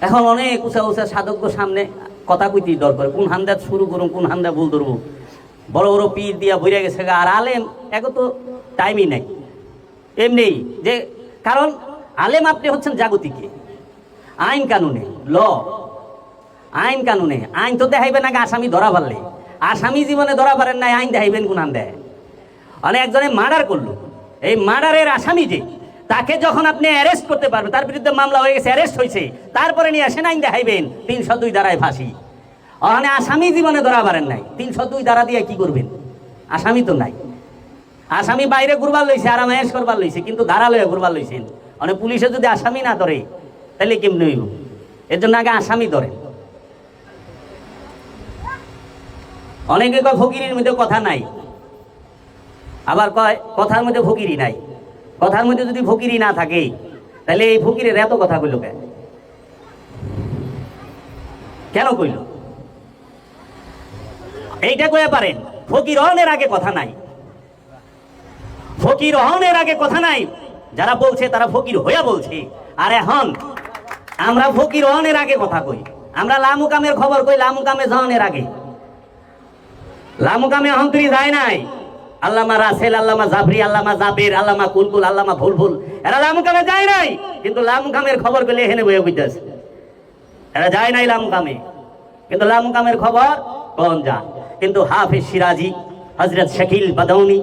এখন অনেক উঁচা উঁচা সাধক সামনে কথা কইতেই দরকার, কোন হান্দা শুরু করুন, কোন হান্দা ভুল ধরবো। বড় বড় পীর দিয়া বইরা গেছে, আর আলেম এক তো টাইমই নাই এমনি যে, কারণ আলেম আপনি হচ্ছেন জাগতিকে, আইন কানুনে, আইন কানুনে। আইন তো দেখাইবেন আগে আসামি ধরা পারলে, আসামি জীবনে ধরা পারেন নাই, আইন দেখাইবেন কোন আন দেয়। অনেক একজনে মার্ডার করলো, এই মার্ডারের আসামি যে, তাকে যখন আপনি অ্যারেস্ট করতে পারবেন, তার বিরুদ্ধে মামলা হয়ে গেছে, অ্যারেস্ট হয়েছে, তারপরে নিয়ে আসেন আইন দেখাইবেন 302 ধারায় ফাঁসি। ওখানে আসামি জীবনে ধরা পারেন নাই, 302 ধারা দিয়ে কি করবেন? আসামি তো নাই, আসামি বাইরে ঘুরবার লইছে, আরামায়েশ করবার লইছে, কিন্তু ধারা লয়ে ঘুরবার লইছেন। মানে পুলিশে যদি আসামি না ধরে তাহলে কেমনি হইব? এর জন্য আগে আসামি ধরে। অনেকে কয় ফকিরের মধ্যে কথা নাই, আবার কয় কথার মধ্যে ফকিরি নাই। কথার মধ্যে যদি ফকিরি না থাকে তাহলে এই ফকিরের এত কথা কইল কেন কইল? এইটা কয়ে পারেন ফকির হনের আগে কথা নাই, ফকির হনের আগে কথা নাই। যারা বলছে তারা ফকির হইয়া বলছে। আর এখন আমরা ফকির হনের আগে কথা কই, আমরা লামুকামের খবর কই লামুকামে যাওয়ানের আগে। লামুকামে অহংকারী যায় নাই, আল্লামা রাসেল, আল্লামা জাফরি, আল্লামা জাবের, আল্লামা কুলকুল, আল্লামা ভুলভুল, এরা লামুকামে যায় নাই, কিন্তু লামুকামের খবর কইলে এখানে বইয়া কইতাছে। এরা যায় নাই লামুকামে, কিন্তু লামুকামের খবর কোন যায়। কিন্তু হাফেজ সিরাজি, হযরত শাকিল বাদাউনি,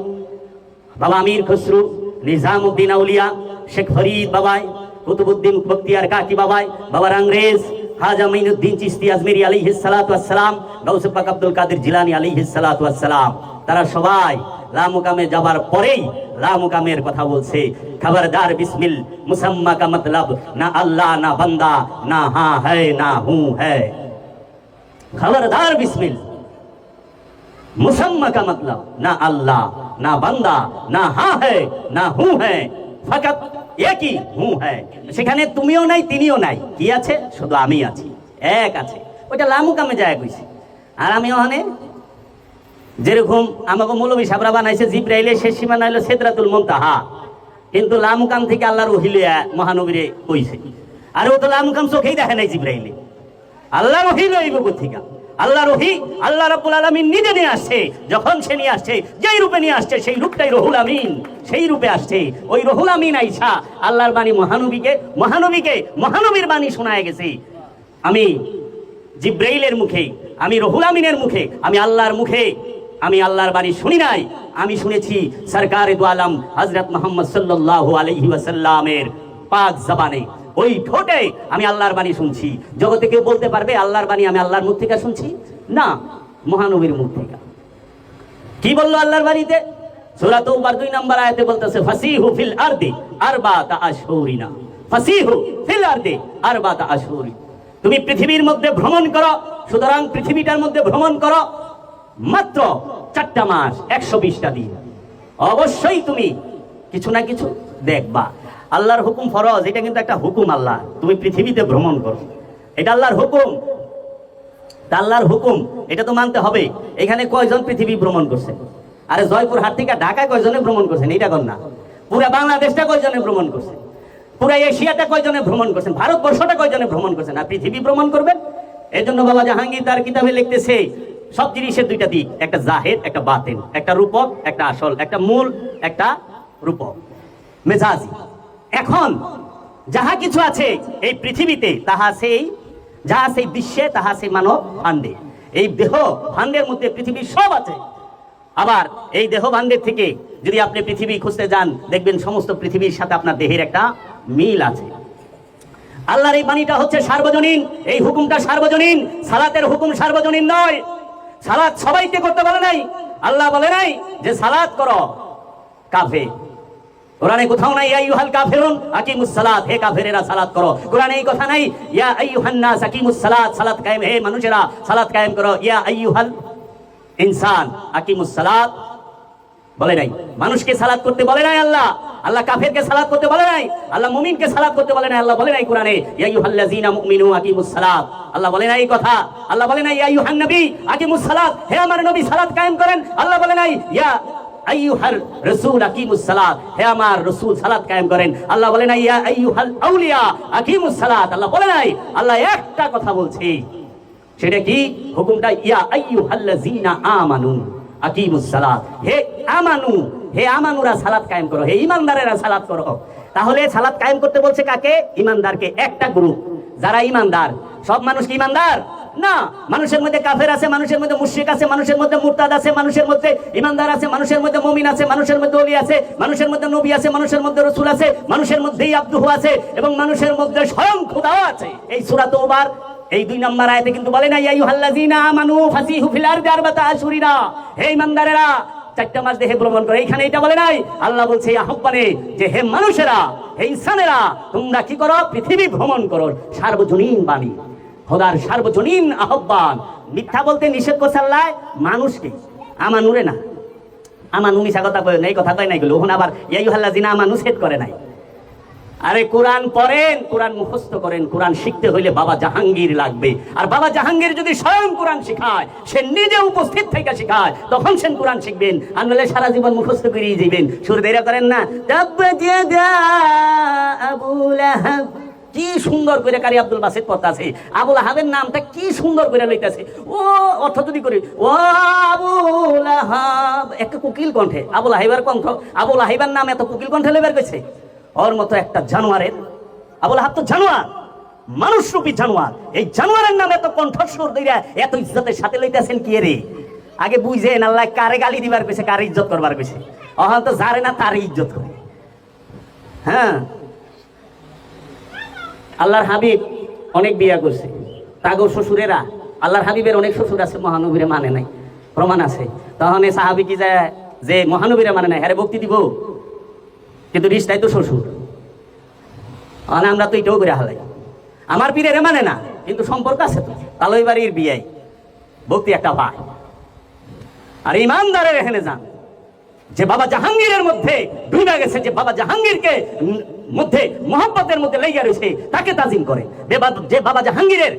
বাবা আমির খসরু, নিজামউদ্দিন আউলিয়া, শেখ ফরিদ বাবাই, কুতুবউদ্দিন বখতিয়ার কাকি বাবাই, বাবা আংরেজ, খাজা মাইনুদ্দিন চিশতি আজমেরি আলাইহিস সালাতু ওয়াস সালাম, গাউসে পাক আব্দুল কাদের জিলানী আলাইহিস সালাতু ওয়াস সালাম, তারা সবাই লামুকামে যাবার পরেই লামুকামের কথা বলছে। খবরদার বিসমিল মুসাম্মা কা মতলব না আল্লাহ না বান্দা না হা হ্যায় না হু হ্যায়। খবরদার বিসমিল মুসাম্মা কা মতলব না আল্লাহ না বান্দা না হা হ্যায় না হু হ্যায়, ফাকাত একই হু হ্যায়। সেখানে তুমিও নাই তিনিও নাই, কি আছে? শুধু আমি আছি, এক আছে। ওইটা লামুকামে যায় কইছে। আর আমি ওখানে যেরকম আমাকে মৌলবী সাবরা বানাইছে জিব্রাইলের শেষ সীমানা হলো সিদরাতুল মুনতাহা, কিন্তু লামুকাম থেকে আল্লাহর ওহী লইয়া মহানবীরে কইছে। আর ও তো লামুকাম চোখেই দেখে নাই জিব্রাইলে, আল্লাহর ওহী লইব কোথেকে? আল্লাহর ওহী আল্লাহ রাব্বুল আলামিন নিজে নিয়ে আসছে। যখন সে নিয়ে আসছে, যেই রূপে নিয়ে আসছে, সেই রূপটাই রুহুল আমিন, সেই রূপে আসছে। ওই রুহুল আমিন আইসা আল্লাহর বাণী মহানবীর বাণী শোনায় গেছে। আমি জিব্রাইলের মুখে, আমি রুহুল আমিনের মুখে, আমি আল্লাহর মুখে আমি আল্লাহর বাণী শুনি নাই, আমি শুনেছি সরকারে দু আলম হযরত মুহাম্মদ সাল্লাল্লাহু আলাইহি ওয়াসাল্লামের পাক জবানে, ওই ঠোঁটে আমি আল্লাহর বাণী শুনছি। জগতে কেউ বলতে পারবে আল্লাহর বাণী আমি আল্লাহর মুখ থেকে শুনছি? না, মহানবীর মুখ থেকে। কি বললো আল্লাহর বাণীতে? সূরা তাওবার 2 নম্বর আয়াতে বলতেছে ফাসিহু ফিল আরদি আরবাতা আশহুরিনা, ফাসিহু ফিল আরদি আরবাতা আশহুরি। তুমি পৃথিবীর মধ্যে ভ্রমণ করো, সুতরাং পৃথিবীটার মধ্যে ভ্রমণ করো মাত্র 4টা মাস 120টা দিন। অবশ্যই তুমি কিছু না কিছু দেখবা। আল্লাহর হুকুম ফরজ, এটা কিন্তু একটা হুকুম আল্লাহ, তুমি পৃথিবীতে ভ্রমণ করো, এটা আল্লাহর হুকুম। তা আল্লাহর হুকুম এটা তো মানতে হবে। এখানে কয়জন পৃথিবী ভ্রমণ করছে? আরে জয়পুরহাট থেকে ঢাকায় কয়জনে ভ্রমণ করছেন? এইটা কর না। পুরা বাংলাদেশটা কয়জনে ভ্রমণ করছে? পুরা এশিয়াটা কয়জনে ভ্রমণ করছেন? ভারতবর্ষটা কয়জনে ভ্রমণ করছেন? আর পৃথিবী ভ্রমণ করবেন? এই জন্য বাবা জাহাঙ্গীর তার কিতাবে লিখতেছে সব জিনিসের 2টা দিক, একটা জাহের একটা বাতিন, একটা রূপক একটা আসল, একটা মূল একটা রূপক মেজাজি। এখন যাহা কিছু আছে এই পৃথিবীতে, তাহা সেই যাহা সেই বিশ্বে, তাহা সেই মানব ভাণ্ডে। এই দেহ ভাণ্ডের মধ্যে পৃথিবীর সব আছে। আবার এই দেহ ভাণ্ডের থেকে যদি আপনি পৃথিবী খুঁজতে যান, দেখবেন সমস্ত পৃথিবীর সাথে আপনার দেহের একটা মিল আছে। আল্লাহর এই বাণীটা হচ্ছে সার্বজনীন, এই হুকুমটা সার্বজনীন। সালাতের হুকুম সার্বজনীন নয়। সালাত সবাইকে করতে বলে নাই। আল্লাহ বলে নাই যে সালাত করো কাফের। কোরআনে কোথাও নাই ইয়া আইয়ুহাল কাফিরুন আকিমুস সালাত, হে কাফেরেরা সালাত করো। কোরআনে এই কথা নাই ইয়া আইয়ুহান নাস আকিমুস সালাত, সালাত কায়েম, হে মানুষেরা সালাত কায়েম করো। ইয়া আইয়ুহাল ইনসান আকিমুস সালাত বলে নাই। মানুষকে সালাত করতে বলে নাই আল্লাহ। আল্লাহ কাফেরকে সালাত করতে বলে নাই। আল্লাহ মুমিনকে সালাত করতে বলে নাই। আল্লাহ বলে নাই কোরআনে ইয়া আইয়ুহাল্লাযীনা মুমিনু আকিমুস সালাত, আল্লাহ বলে নাই এই কথা। আল্লাহ বলে নাই ইয়া আইয়ুহান নবী আকিমুস সালাত, হে আমার নবী সালাত কায়েম করেন। আল্লাহ বলে নাই ইয়া আইয়ুহার রাসূল আকিমুস সালাত, হে আমার রাসূল সালাত কায়েম করেন। আল্লাহ বলে নাই ইয়া আইয়ুহাল আউলিয়া আকিমুস সালাত, আল্লাহ বলে নাই। আল্লাহ একটা কথা বলছে, সেটা কি? হুকুমটা ইয়া আইয়ুহাল্লাযিনা আমানু আকিমুস সালাত, হে আমানু, হে আমানুরা সালাত কায়েম করো, হে ঈমানদারেরা সালাত করো। তাহলে সালাত কায়েম করতে বলছে কাকে? ঈমানদারকে। একটা গ্রুপ যারা ঈমানদার। সব মানুষ কি ঈমানদার না? মানুষের মধ্যে কাফের আছে, মানুষের মধ্যে মুশরিক আছে, মানুষের মধ্যে মুরতাদ আছে, মানুষের মধ্যে ঈমানদার আছে, মানুষের মধ্যে মুমিন আছে, মানুষের মধ্যে ওলি আছে, মানুষের মধ্যে নবী আছে, মানুষের মধ্যে রাসূল আছে, মানুষের মধ্যেই আব্দুহু আছে, এবং মানুষের মধ্যে স্বয়ং খোদাও আছে। এই সূরা তাওবার এই 2 নম্বর আয়াতে কিন্তু বলে না ইয়া আইয়ুহাল্লাযিনা আমানু ফাসিহু ফিল আরদি আরবাতা আশহুরিনা, হে ঈমানদারেরা 4টা মাস দেহে ভ্রমণ করে। এখানে এটা বলে নাই। আল্লাহ বলছে এই আহ্বানে যে হে মানুষেরা, হে ইনসানেরা, তোমরা কি করো? পৃথিবী ভ্রমণ করো। সার্বজনীন বাণী, খোদার সার্বজনীন আহ্বান। মিথ্যা বলতে নিষেধ করছে আল্লাহ মানুষকে, আমানুরে না। আমানু মিছা কথা কয় না, এই কথা কয় নাই গুলো। ওখানে আবার ইয়া আইয়ুহাল্লাযিনা আমানু সেট করে নাই। আরে কোরআন পড়েন, কোরআন মুখস্থ করেন। কোরআন শিখতে হইলে বাবা জাহাঙ্গীর লাগবে। আর বাবা জাহাঙ্গীর যদি স্বয়ং কোরআন শেখায়, সে নিজে উপস্থিত থেকে শেখায়, তখন সে কোরআন শিখবেন। আর নাহলে সারা জীবন মুখস্থ করেই যাবেন। শুরুতে এরা করেন না, তাব্বাত ইয়াদা আবু লাহাব, কি সুন্দর করে কারি আব্দুল বাসিত পড়তে আছে। আবু লাহাবের নামটা কি সুন্দর করে লইতেছে। ও অর্থ যদি করি, ও আবু লাহাব, একটা কোকিল কণ্ঠে আবু লাহাবের কণ্ঠ। আবু লাহাবের নাম এত কোকিল কণ্ঠে লইবার গেছে। ওর মতো একটা জানোয়ারের, আবু লাহাব তো জানোয়ার, মানুষরূপী জানোয়ার। এই জানোয়ারের নাম এত কণ্ঠস্বর দিয়া এত ইজ্জতের সাথে লইতেছেন কি রে? আগে বুঝেন আল্লাহ কারে গালি দিবার কইছে, কারে ইজ্জত করবার কইছে। অহন তো যারে না তারে ইজ্জত করে। হ্যাঁ, আল্লাহর হাবিব অনেক বিয়া করছে। তাগো শ্বশুরেরা, আল্লাহর হাবিবের অনেক শ্বশুর আছে, মহানবীরে মানে নাই, প্রমাণ আছে। তখন সাহাবি কি যায় যে মহানবীরে মানে নাই, হ্যাঁ ভক্তি দিব, কিন্তু রিশতাই তো শ্বশুর। আমরা তো এটাও করে হালাই, আমার পীরের মানে না, কিন্তু সম্পর্ক আছে তো। তালই বাড়ির বিয়াই ভক্তি একটা পায়। আর ইমানদারের এখানে যান যে বাবা জাহাঙ্গীরের মধ্যে ডুবে গেছে, যে বাবা জাহাঙ্গীরকে মধ্যে মহব্বতের মধ্যে লেগে রয়েছে, তাকে তাজিম করে। যে বাবা জাহাঙ্গীরের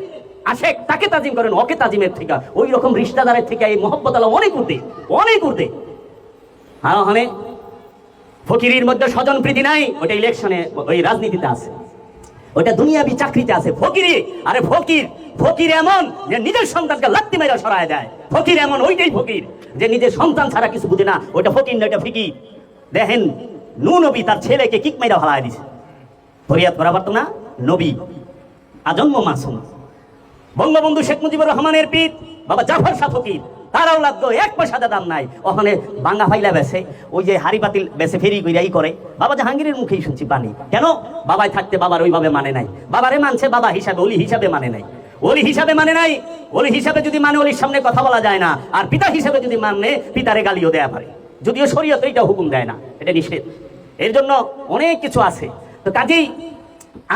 আশেক, তাকে তাজিম করেন। ওকে তাজিমের থেকে, ওই রকম রিশতাদারের থেকে এই মহব্বত আল্লাহ অনেক উর্ধে, অনেক উর্ধে। আর ওখানে ফকিরের মধ্যে স্বজন প্রীতি নাই, ওটা ইলেকশনে, ওই রাজনীতিতে আছে, ওটা দুনিয়াবি চাকরিতে আছে। ফকিরে, আরে ফকির, ফকির এমন যে নিজের সন্তানকে লাত্তি মেরা সরায় দেয়। ফকির এমন, ওইটাই ফকির যে নিজের সন্তান ছাড়া কিছু বুঝে না। ওইটা ফকির না, ওইটা ফিকির। দেখেন নূহ নবী তার ছেলেকে কিক মেরা ভাড়ায় দিছে, ফরিয়াদ করা পারতো না। নবী আজন্ম মাসুম। বঙ্গবন্ধু শেখ মুজিবুর রহমানের পিত বাবা জাফর শাহ ফকির, তারাও লাগতো 1 পয়সা দাম নাই। ওখানে বাঙ্গা ফাইলা বেছে, ওই যে হাড়ি পাতিল বেছে ফেরি কইরাই করে। বাবা জাহাঙ্গীরের মুখেই শুনছি পানি। কেন? বাবাই থাকতে বাবার ওইভাবে মানে নাই। বাবারে মানছে বাবা হিসাবে, ওলি হিসাবে মানে নাই। ওলি হিসাবে মানে নাই। ওলি হিসাবে যদি মানে, ওলির সামনে কথা বলা যায় না। আর পিতা হিসাবে যদি মানে, পিতারে গালিও দেয়া পারে, যদিও শরীয়ত এইটা হুকুম দেয় না, এটা নিষেধ। এর জন্য অনেক কিছু আছে। তো কাজেই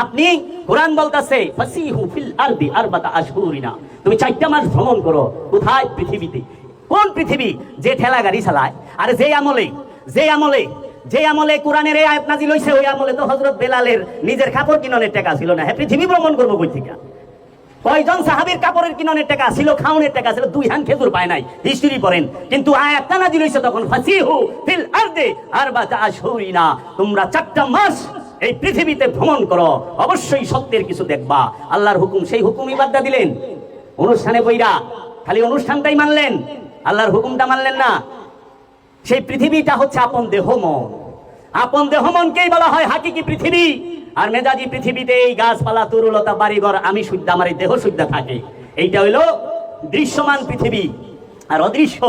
আপনি কোরআন বলতেছে ফাসিহু ফিল আরদি আরবাতা আশহুরিনা, তুমি 4টা মাস ভ্রমণ করো। কোথায়? পৃথিবীতে। কোন পৃথিবী? যে ঠেলা গাড়ি চালায়। আর যে আমলে কোরআনের এই আয়াত নাযিল হইছে, ওই আমলে তো হযরত বেলালের নিজের কাপড় কিননের টাকা ছিল না। হ্যাঁ, পৃথিবী ভ্রমণ করবো কই থেকে? কয়জন সাহাবীর কাপড়ের কিননের টাকা ছিল, খাওনের টাকা ছিল, 2 হান খেজুর পায় নাই। হিস্ট্রি পড়েন। কিন্তু আয়াতটা নাযিল হইছে তখন ফাসিহু ফিল আরদি আরবাতা আশহুরিনা, তোমরা 4টা মাস এই পৃথিবীতে ভ্রমণ করো, অবশ্যই সত্যের কিছু দেখবা। আল্লাহর হুকুম, সেই হুকুমই বাদ দিলেন। অনুষ্ঠানে বইরা খালি অনুষ্ঠানটাই মানলেন, আল্লাহর হুকুমটা মানলেন না। সেই পৃথিবীটা হচ্ছে আপন দেহ মন। আপন দেহ মনকেই বলা হয় হাকিকি পৃথিবী। আর মেজাজি পৃথিবীতে এই গাছপালা, তরুলতা, বাড়িঘর, আমি শুদ্ধ, আমার এই দেহ শুদ্ধ থাকে। এইটা হইলো দৃশ্যমান পৃথিবী। আর অদৃশ্য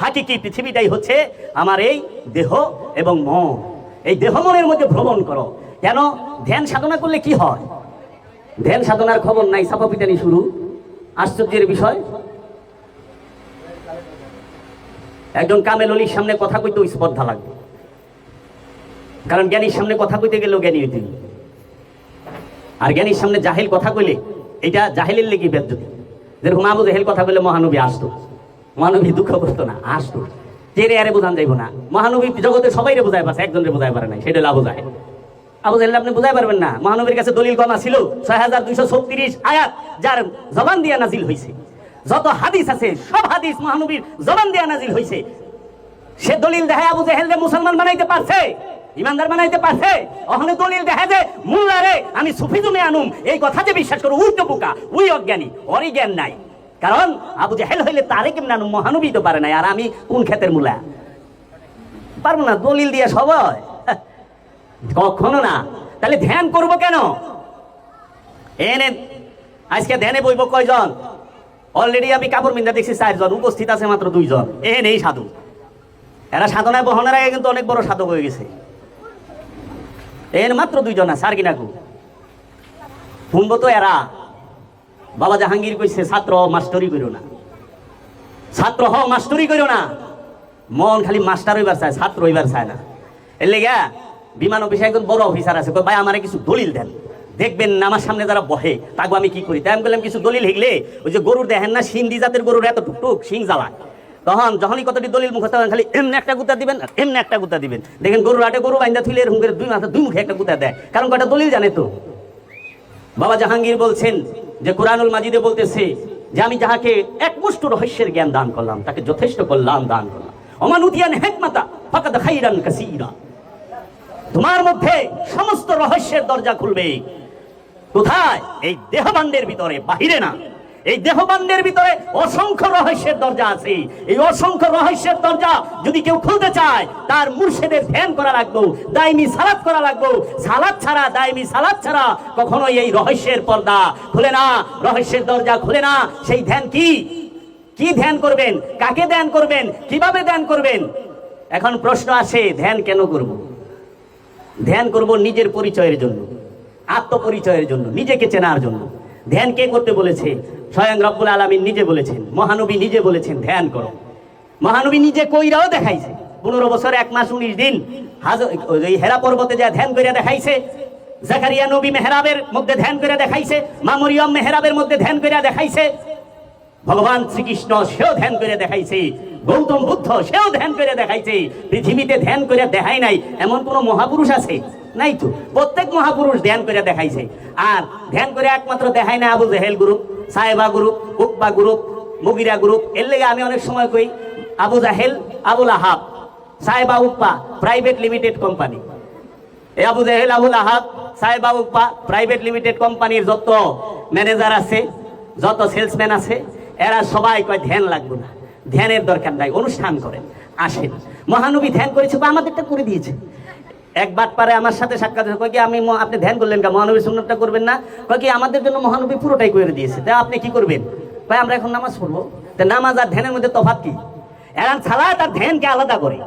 হাকিকি পৃথিবীটাই হচ্ছে আমার এই দেহ এবং মন। এই দেহ মনের মধ্যে ভ্রমণ করো। কেন? ধ্যান সাধনা করলে কি হয়? ধ্যান সাধনার খবর নাই, সাপাপিটানি শুরু। আশ্চর্যের বিষয়, একজন কামেল অলির সামনে কথা কইতে স্পর্ধা লাগবে। কারণ জ্ঞানীর সামনে কথা কইতে গেলেও জ্ঞানী হইতে, আর জ্ঞানীর সামনে জাহিল কথা কইলে এটা জাহিলের লেগে বেজ্জতি। যেরকম আবু জাহেল কথা কইলে মহানবী আসতো, মহানবী দুঃখ করতো না, আসতো। চেরে আরে বোঝান যাইব না। মহানবী জগতে সবাই রে বোঝায় পারছে, একজনের বোঝায় পারে নাই, সেটা আবু জাহেল। আবু জাহেল আপনি বোঝাই পারবেন না। মহানবীর কাছে দলিল কমা ছিল 6236 আয়াত, যার জবান দিয়া নাজিল হইছে। যত হাদিস আছে সব হাদিস মহানবীর জবান দিয়া নাজিল হইছে। সে দলিল দেখায় আবু জেহেলকে মুসলমান বানাইতে পারছে, ইমানদার বানাইতে পারছে। ওখানে দলিল দেখা যে মুল্লারে আমি সুফিজমে আনুম, এই কথা যে বিশ্বাস করো উই তো বোকা, উই অজ্ঞানী, ওরই জ্ঞান নাই। কারণ আবু জেহেল হইলে তারে কেমন আনুম, মহানবী তো পারে নাই, আর আমি কোন ক্ষেতের মূলা পারবো না দলিল দিয়ে সবাই, কখনো না। তাহলে ধ্যান করব কেন? এনে আজকে ধ্যানে বইব কয়জন? অলরেডি আমি কাপড় মিন্দা দেখছি 4 জন, উপস্থিত আছে মাত্র 2 জন। এই সাধু, এরা সাধনায় বহনের আগে কিন্তু অনেক বড় সাধক হয়ে গেছে। এর মাত্র 2 জন আছে, আর কি না শুনবো তো এরা। বাবা জাহাঙ্গীর কইছে ছাত্র মাস্টারি করো না, ছাত্র হও মাস্টারি করো না। মন খালি মাস্টার হইবার চায়, ছাত্র হইবার চায় না। এর লেগে বিমান অফিসে একজন বড় অফিসার আছে, ভাই আমারে কিছু দলিল দেন, দেখবেন আমার সামনে যারা বহে তাকে আমি কি করি। তাই আমি বললাম কিছু দলিল হিগলে ওই যে গরুর দেখেন না, সিন্ধি জাতের গরুর এত টুকটুক শিং জ্বালায়, তখন যখনই কতটি দলিল মুখস্থ খালি এমনি একটা গুতা দিবেন, এমনি একটা গুতা দিবেন। দেখেন গরুর হাটে গরু বাইন্দা থুইলে এরকম করে 2 মাথা 2 মুখে একটা গুতা দেয়, কারণ কয়টা দলিল জানে তো। বাবা জাহাঙ্গীর বলছেন যে কুরআনুল মাজিদে বলতেছে যে আমি যাহাকে এক মুষ্ঠ রহস্যের জ্ঞান দান করলাম তাকে যথেষ্ট কল্যাণ দান করলাম। অমানুতিয়ান হিকমাতা ফাকাদ খাইরান কাসীরা। তোমার মধ্যে সমস্ত রহস্যের দরজা খুলবে। কোথায়? এই দেহবান্ডের ভিতরে, বাহিরে না। এই দেহবান্ডের ভিতরে অসংখ্য রহস্যের দরজা আছে। এই অসংখ্য রহস্যের দরজা যদি কেউ খুলতে চায়, তার মুর্শিদের ধ্যান করা লাগবে, দাইমি সালাত করা লাগবে। সালাত ছাড়া, দাইমি সালাত ছাড়া কখনোই এই রহস্যের পর্দা খুলে না, রহস্যের দরজা খুলে না। সেই ধ্যান কি? কি ধ্যান করবেন? কাকে ধ্যান করবেন? কিভাবে ধ্যান করবেন? এখন প্রশ্ন আসে, ধ্যান কেন করব? ধ্যান করব নিজের পরিচয়ের জন্য, আত্মপরিচয়ের জন্য, নিজেকে চেনার জন্য। ধ্যান কে করতে বলেছে? স্বয়ং রব্বুল আলামিন নিজে বলেছেন, মহানবী নিজে বলেছেন ধ্যান করো। মহানবী নিজে কইরাও দেখাইছে, 15 বছর 1 মাস 19 দিন হেরা পর্বতে যা ধ্যান করে দেখাইছে। জাকারিয়া নবী মেহরাবের মধ্যে ধ্যান করে দেখাইছে, মা মরিয়ম মেহরাবের মধ্যে ধ্যান করে দেখাইছে। ভগবান শ্রীকৃষ্ণ সেও ধ্যান করে দেখাইছে, গৌতম বুদ্ধ সেও ধ্যান করে দেখাইছে। পৃথিবীতে ধ্যান করে দেখাই নাই এমন কোন মহাপুরুষ আছে? নাই তো। প্রত্যেক মহাপুরুষ ধ্যান করে দেখাইছে। আর ধ্যান করে একমাত্র দেখাই না আবু জেহেল গ্রুপ, সাহেবা group, Uqba group, Mughira group. এর লেগে আমি অনেক সময় কই আবু জাহেল, আবুল আহাব, সাহেবা উকবা প্রাইভেট লিমিটেড কোম্পানি। এই আবু জাহেল, আবুল আহাব, সাহেবা উকবা প্রাইভেট লিমিটেড কোম্পানির যত ম্যানেজার আছে, যত সেলসম্যান আছে, এরা সবাই কয় ধ্যান লাগবে না, ধ্যানের দরকার নাই, অনুষ্ঠান করেন, আসেন। মহানবী ধ্যান করেছে, আমাদেরটা করে দিয়েছে। একবার পারে আমার সাথে সাক্ষাৎ কয় কি আমি আপনি ধ্যান করলেন কা, মহানবীর সুন্নতটা করবেন না? কয় কি আমাদের জন্য মহানবী পুরোটাই করে দিয়েছে, তা আপনি কি করবেন? ভাই আমরা এখন নামাজ পড়বো। তা নামাজ আর ধ্যানের মধ্যে তফাৎ কি? এরা সালাত আর ধ্যানকে আলাদা করে।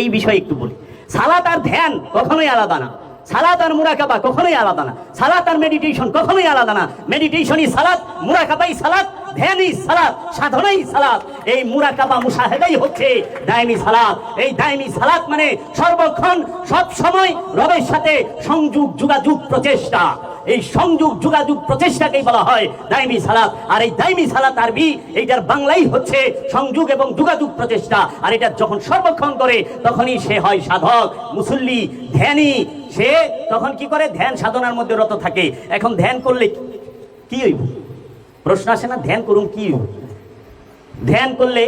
এই বিষয়ে একটু বলি, সালাত আর ধ্যান কখনোই আলাদা না। সালাত আর মুরাকাবা কখনোই আলাদা না। সালাত আর মেডিটেশন কখনোই আলাদা না। মেডিটেশনই সালাত, মুরাকাবাই সালাত, ধ্যানই সালাত, সাধনাই সালাত। এই মুরাকাবা মুশাহাদাই হচ্ছে দায়মি সালাত। এই দায়মি সালাত মানে সর্বক্ষণ সব সময় রবের সাথে সংযোগ যোগাযোগ প্রচেষ্টা। এই সংযোগ যোগাযোগ প্রচেষ্টাকেই বলা হয় দায়মি সালাত। আর এই দায়মি সালাত আরবি, এইটার বাংলাই হচ্ছে সংযোগ এবং যোগাযোগ প্রচেষ্টা। আর এটা যখন সর্বক্ষণ করে তখনই সে হয় সাধক, মুসল্লি, ধ্যানী। সে তখন কি করে? ধ্যান সাধনার মধ্যে রত থাকে। এখন ধ্যান করলে কি হইব? প্রশ্ন আসে না, ধ্যান করুন কি হইব? ধ্যান করলে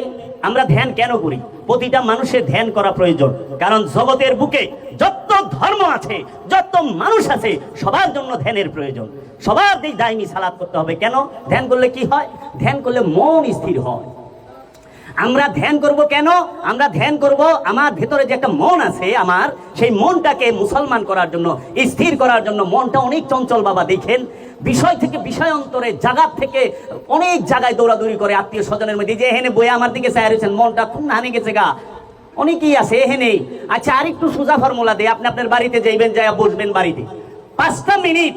আমরা ধ্যান কেন করি? প্রতিটা মানুষের ধ্যান করা প্রয়োজন। কারণ জগতের বুকে যত ধর্ম আছে, যত মানুষ আছে, সবার জন্য ধ্যানের প্রয়োজন। সবার এই দায়মি সালাত করতে হবে। কেন? ধ্যান করলে কি হয়? ধ্যান করলে মন স্থির হয়। আমরা ধ্যান করব কেন? আমরা ধ্যান করব আমার ভেতরে যে একটা মন আছে, আমার সেই মনটাকে মুসলমান করার জন্য, স্থির করার জন্য। মনটা অনেক চঞ্চল বাবা, দেখেন বিষয় থেকে বিষয় অন্তরে, জায়গা থেকে অনেক জায়গায় দৌড়াদৌড়ি করে। আত্মীয় স্বজনের মধ্যে যে এখানে বইয়া আমার দিকে চায় রয়েছেন, মনটা খুব হানে গেছে গা, অনেকেই আছে এখানে। আচ্ছা আরেকটু সোজা ফর্মুলা দেয়, আপনি আপনার বাড়িতে যাইবেন, যাইয়া বসবেন বাড়িতে, 5টা মিনিট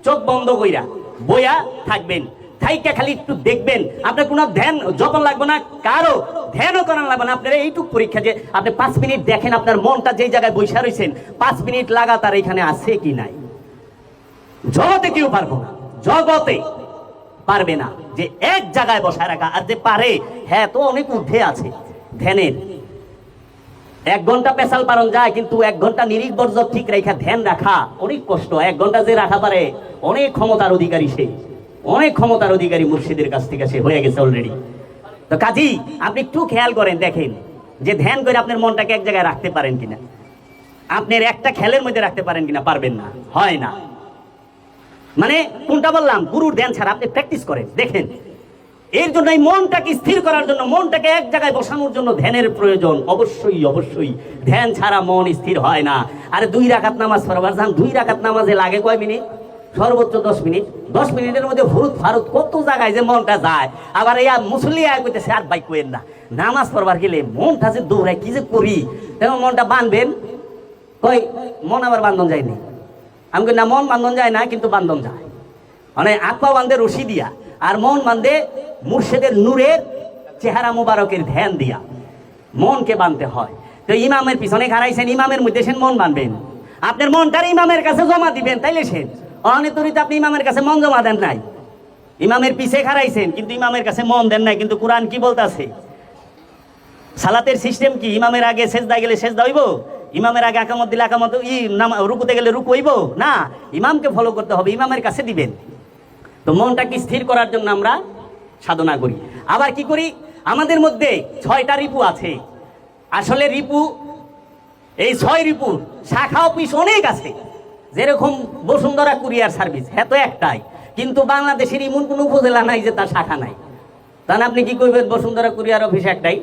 চোখ বন্ধ কইরা বইয়া থাকবেন। থাইকা খালি একটু দেখবেন, আপনার কোনো ধ্যান যতন লাগবে না, কারো ধ্যানও করানো লাগবে না। আপনার এইটুকু পরীক্ষা যে আপনি 5 মিনিট দেখেন আপনার মনটা যেই জায়গায় বসে রয়েছেন 5 মিনিট লাগাতার এখানে আছে কি নাই। জগতে কেউ পারবো না, জগতে পারবে না যে এক জায়গায় বসায় রাখা। আর যে পারে, হ্যাঁ তো অনেক ঊর্ধ্বে আছে ধ্যানের। 1 ঘন্টা পেশাল পালন যায়, কিন্তু 1 ঘন্টা নিরিখ বর্জ্য ঠিক রেখা ধ্যান রাখা অনেক কষ্ট। 1 ঘন্টা যে রাখা পারে, অনেক ক্ষমতার অধিকারী সে, অনেক ক্ষমতার অধিকারী মুর্শিদের কাছ থেকে সে হয়ে গেছে অলরেডি। তো কাজী আপনি একটু খেয়াল করেন, দেখেন যে ধ্যান করে আপনার মনটাকে এক জায়গায় রাখতে পারেন কিনা, আপনার একটা খেলের মধ্যে রাখতে পারেন কিনা, পারবেন না, হয় না। মানে কোনটা বললাম, গুরুর ধ্যান ছাড়া আপনি প্র্যাকটিস করেন, দেখেন। এর জন্য এই মনটাকে স্থির করার জন্য, মনটাকে এক জায়গায় বসানোর জন্য ধ্যানের প্রয়োজন। অবশ্যই অবশ্যই ধ্যান ছাড়া মন স্থির হয় না। আর 2 রাকাত নামাজ পড়বার যান, 2 রাকাত নামাজে লাগে কয় মিনিট? সর্বোচ্চ 10 মিনিট। 10 মিনিটের মধ্যে হুরুত ফারুত কত জায়গায় যে মনটা যায়। আবার এই মুসল্লি আয় করতেছে, আর ভাই কোয়েন না, নামাজ পড়বার গেলে মনটা যে দৌড়ায়, কি যে করি, তেমন মনটা বাঁধবেন, কই মন আবার বান্ধন যায়নি। আমি কই না, মন বান্ধন যায় না, কিন্তু বান্ধন যায়। মানে আত্মা বান্ধে রশি দিয়া, আর মন বান্ধে মুর্শিদের নূরের চেহারা মুবারকের ধ্যান দিয়া মনকে বাঁধতে হয়। তো ইমামের পিছনে খারাইছেন, ইমামের মধ্যে সেন মন বাঁধবেন, আপনার মনটার ইমামের কাছে জমা দিবেন, তাইলে সেন অনেতরিতে আপনি ইমামের কাছে মন জমা দেন নাই। ইমামের পিছে খারাইছেন কিন্তু ইমামের কাছে মন দেন নাই। কিন্তু কোরআন কি বলতাছে? সালাতের সিস্টেম কি? ইমামের আগে সেজদা গেলে সেজদা হইব, ইমামের আগে আকামত দিলে আকামত, রুকুতে গেলে রুকু হইব না। ইমামকে ফলো করতে হবে, ইমামের কাছে দিবেন। তো মনটাকে স্থির করার জন্য আমরা সাধনা করি। আবার কি করি? আমাদের মধ্যে 6টা রিপু আছে। আসলে রিপু, এই 6 রিপুর শাখা অফিস অনেক আছে। যেরকম বসুন্ধরা কুরিয়ার সার্ভিস, হ্যাঁ তো একটাই, কিন্তু বাংলাদেশের এমন কোনো উপজেলা নাই যে তার শাখা নাই। তাহলে আপনি কি করবেন? বসুন্ধরা কুরিয়ার অফিস একটাই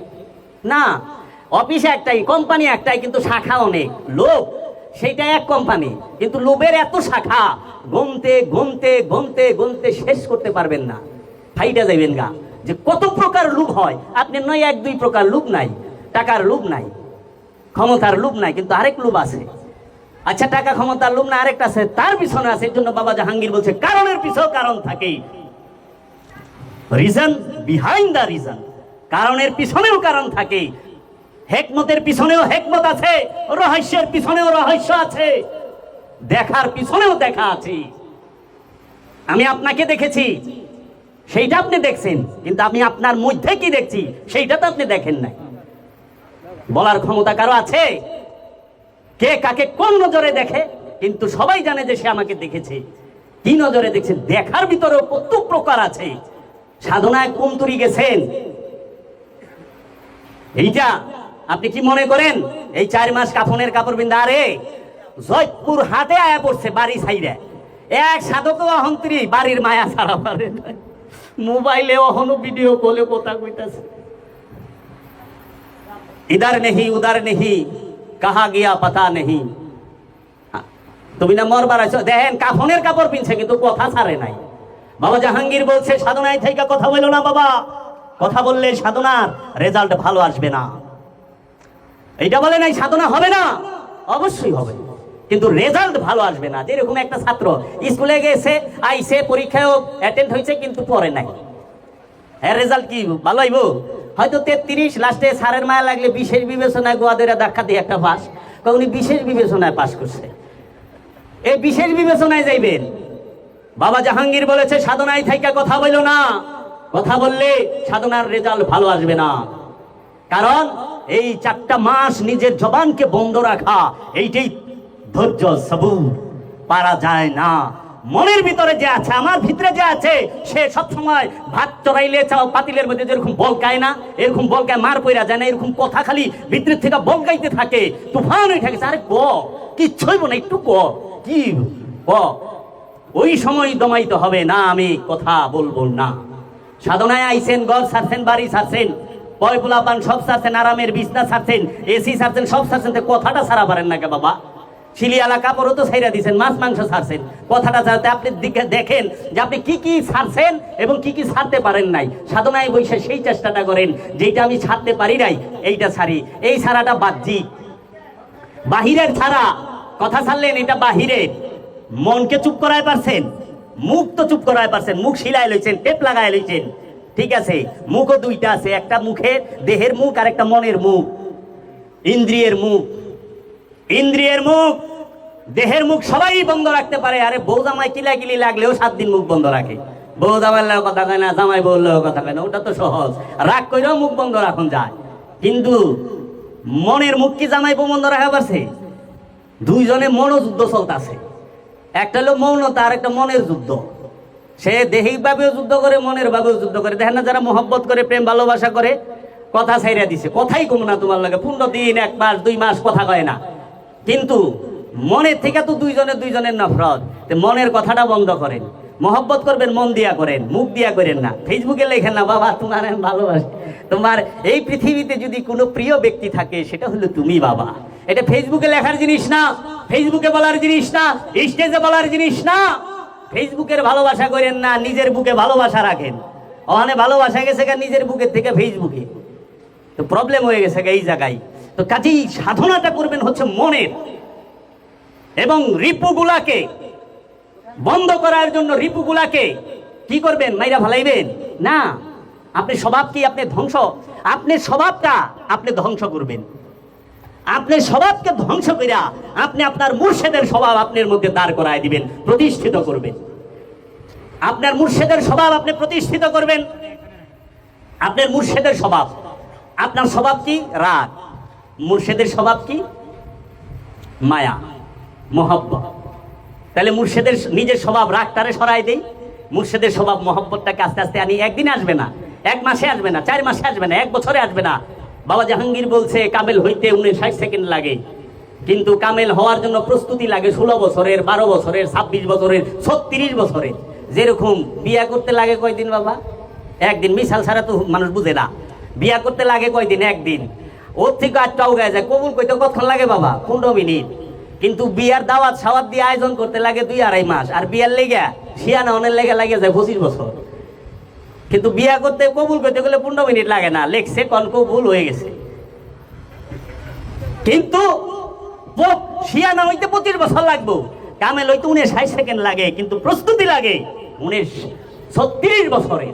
না, অফিস একটাই, কোম্পানি একটাই, কিন্তু শাখা অনেক। লোভ সেইটা এক কোম্পানি, কিন্তু লোভের এত শাখা, গুনতে গুনতে গুনতে গুনতে শেষ করতে পারবেন না, ফাইটা যাইবেন গা যে কত প্রকার লোভ হয়। আপনি নয় 1-2 প্রকার লোভ নাই। টাকার লোভ নাই, ক্ষমতার লোভ নাই, কিন্তু আরেক লোভ আছে। আচ্ছা, টাকা ক্ষমতার লোভ না, আরেকটা আছে, তার পিছনে আছে। এর জন্য বাবা জাহাঙ্গীর বলছে, কারণের পিছনেও কারণ থাকে, রিজন বিহাইন্ড দ্য রিজন। কারণের পিছনেও কারণ থাকে, হেকমতের পিছনেও হেকমত আছে, রহস্যের পিছনেও রহস্য আছে, দেখার পিছনেও দেখা আছে। আমি আপনাকে দেখেছি, সেইটা আপনি দেখছেন, কিন্তু আমি আপনার মধ্যে কি দেখছি সেইটা তো আপনি দেখেন নাই। বলার ক্ষমতা কারো আছে? কে কাকে কোন নজরে দেখে? কিন্তু সবাই জানে যে সে আমাকে দেখেছে। কি নজরে দেখছে? দেখার ভিতরেও কত প্রকার আছে। সাধনায় কোন তরি গেছেন, এইটা আপনি কি মনে করেন? এই 4 মাস কাফনের কাপড় বিন্দা, আরে জয়পুর হাটে আয়া পড়ছে বাড়ি ছাইরে, এক সাধক অহন্তরী বাড়ির মায়া ছাড়া পারে, মোবাইলে অহনো ভিডিও কলে কথা কইতাছে, ইধার নেহি উধার নেহি, কাহা গিয়া পাতা নেহি। তুমি না মরবার আছো, দেখেন কাফনের কাপড় পিনছে কিন্তু কথা ছাড়ে নাই। বাবা জাহাঙ্গীর বলছে, সাধনায় থেকে কথা বলো না বাবা, কথা বললে সাধনার রেজাল্ট ভালো আসবে না। এইটা বলে নাই সাধনা হবে না, অবশ্যই হবে, কিন্তু রেজাল্ট ভালো আসবে না। যেরকম একটা ছাত্র স্কুলে গেছে, আইসে, পরীক্ষায় অ্যাটেন্ড হয়েছে, কিন্তু পড়ে নাই, এর রেজাল্ট কি ভালো হইব? হয়তো 33, লাস্টে স্যারের মায়া লাগলে বিশেষ বিবেচনায় গোয়াদের দেখা দিয়ে একটা পাস, উনি বিশেষ বিবেচনায় পাস করছে। এই বিশেষ বিবেচনায় যাইবেন। বাবা জাহাঙ্গীর বলেছে, সাধনায় থাইকা কথা বলো না, কথা বললে সাধনার রেজাল্ট ভালো আসবে না। কারণ এই 4টা মাস নিজের জবানকে বন্ধ রাখা, এইটাই ধৈর্য, সবুর, পারা যায় না। মনের ভিতরে যে আছে, আমার ভিতরে যে আছে, সে সব সময় ভাত চড়াইলে পাতিলের মধ্যে যেরকম বলকায় না, এরকম বলকায় মার পইরা যায় না, এরকম কথা খালি ভিতরের থেকে বলকাইতে থাকে, তুফান হয়ে থাকে। আরে কিচ্ছু হইব না, একটু কি ওই সময় দমাইতে হবে না, আমি কথা বলবো না। সাধনায় আইছেন, ঘর ছাড়ছেন, বাড়ি ছাড়ছেন, পয় পোলাপান সব ছাড়ছেন, আরামের বিছনা ছাড়ছেন, এসি ছাড়ছেন, সব ছাড়ছেন, কথাটা ছাড়া পারেন না কে বাবা? শিলিয়ালা কাপড়ও তো ছাইরা দিচ্ছেন, মাছ মাংস ছাড়ছেন, কথাটা ছাড়তে আপনি দেখেন যে আপনি কি কি ছাড়ছেন এবং কি কি ছাড়তে পারেন নাই। সাধনায় বসে সেই চেষ্টাটা করেন, যেটা আমি ছাড়তে পারি নাই এইটা ছাড়ি। এই ছাড়াটা বাহ্যিক, বাহিরের ছাড়া। কথা ছাড়লেন, এটা বাহিরে। মনকে চুপ করায় পারছেন, মুখ তো চুপ করায় পারছেন, মুখ শিলায় লইছেন, টেপ লাগায় লইছেন, ঠিক আছে। মুখও 2টা আছে, একটা মুখের দেহের মুখ আর একটা মনের মুখ, ইন্দ্রিয়ের মুখ। ইন্দ্রিয়ের মুখ, দেহের মুখ সবাই বন্ধ রাখতে পারে। আরে বউ জামাই কিলাকিলি লাগলেও 7 দিন মুখ বন্ধ রাখে। বউ জামাইলেও কথা কয় না, জামাই বললেও কথা কয় না, ওটা তো সহজ, রাগ কইরেও মুখ বন্ধ রাখুন যায়। কিন্তু মনের মুখ কি জামাই বউ বন্ধ রাখা পারছে? 2 জনে মনোযুদ্ধ চলতেছে, একটা হলো মৌনতা আর একটা মনের যুদ্ধ। সে দেহিক ভাবেও যুদ্ধ করে, মনের ভাবেও যুদ্ধ করে। দেখেন না, যারা মহব্বত করে, প্রেম ভালোবাসা করে, কথা ছাইরা দিছে, কথাই কম না তোমার লাগে, 15 দিন 1 মাস 2 মাস কথা কয় না, কিন্তু মনের থেকে তো দুইজনের নফরত। মনের কথাটা বন্ধ করেন, মহব্বত করবেন মন দিয়া করেন, মুখ দিয়া করেন না। ফেসবুকে লেখেন না বাবা তোমার আমি ভালোবাসি। তোমার এই পৃথিবীতে যদি কোনো প্রিয় ব্যক্তি থাকে সেটা হলো তুমি বাবা। এটা ফেসবুকে লেখার জিনিস না, ফেসবুকে বলার জিনিস না, স্টেজে বলার জিনিস না। ফেসবুকের ভালোবাসা করেন না, নিজের বুকে ভালোবাসা রাখেন। ওখানে ভালোবাসা গেছে নিজের বুকের থেকে ফেসবুকে, তো প্রবলেম হয়ে গেছে এই জায়গায়। তো কাজেই সাধনাটা করবেন হচ্ছে মনের, এবং রিপুগুলাকে বন্ধ করার জন্য রিপুগুলাকে কি করবেন? মাইরা ফেলাইবেন না। আপনি স্বভাব কি আপনি ধ্বংস, আপনি স্বভাবটা আপনি ধ্বংস করবেন। আপনি স্বভাবকে ধ্বংস কইরা আপনি আপনার মুর্শিদের স্বভাব আপনার মধ্যে দাঁড় করায় দিবেন, প্রতিষ্ঠিত করবেন। আপনার মুর্শিদের স্বভাব আপনি প্রতিষ্ঠিত করবেন। আপনার মুর্শিদের স্বভাব, আপনার স্বভাব কি? রাগ। মুর্শিদের স্বভাব কি? মায়া, মহব্বত। তাহলে মুর্শিদের নিজের স্বভাব রাগটারে সরাই দেই, মুর্শিদের স্বভাব মহব্বতটাকে আস্তে আস্তে আনি। একদিনে আসবে না, 1 মাসে আসবে না, 4 মাসে আসবে না, 1 বছরে আসবে না। বাবা জাহাঙ্গীর বলছে কামেল হইতে 59 সেকেন্ড লাগে, কিন্তু কামেল হওয়ার জন্য প্রস্তুতি লাগে 16 বছরের, 12 বছরের, 26 বছরের, 36 বছরের। যেরকম বিয়া করতে লাগে কয়দিন বাবা? 1 দিন। মিশাল ছাড়া তো মানুষ বুঝে না। বিয়া করতে লাগে কয়দিন? 1 দিন। ওর থেকে 8টা উগায় যায়। কবুল কইতে কতক্ষণ লাগে বাবা? 15 মিনিট। কিন্তু বিয়ার দাওয়াত সাওয়াত দিয়ে আয়োজন করতে লাগে 2-2.5 মাস। আর বিয়ার লেগে শিয়ানা অনেক লেগে লাগে যায় 25 বছর। কিন্তু বিয়া করতে কবুল করতে গেলে 15 মিনিট লাগে না, লেখছে কন কবুল হয়ে গেছে। কিন্তু শিয়ানা হইতে 25 বছর লাগবো, কামেল হইতে 59 সেকেন্ড লাগে, কিন্তু প্রস্তুতি লাগে 36 বছরে।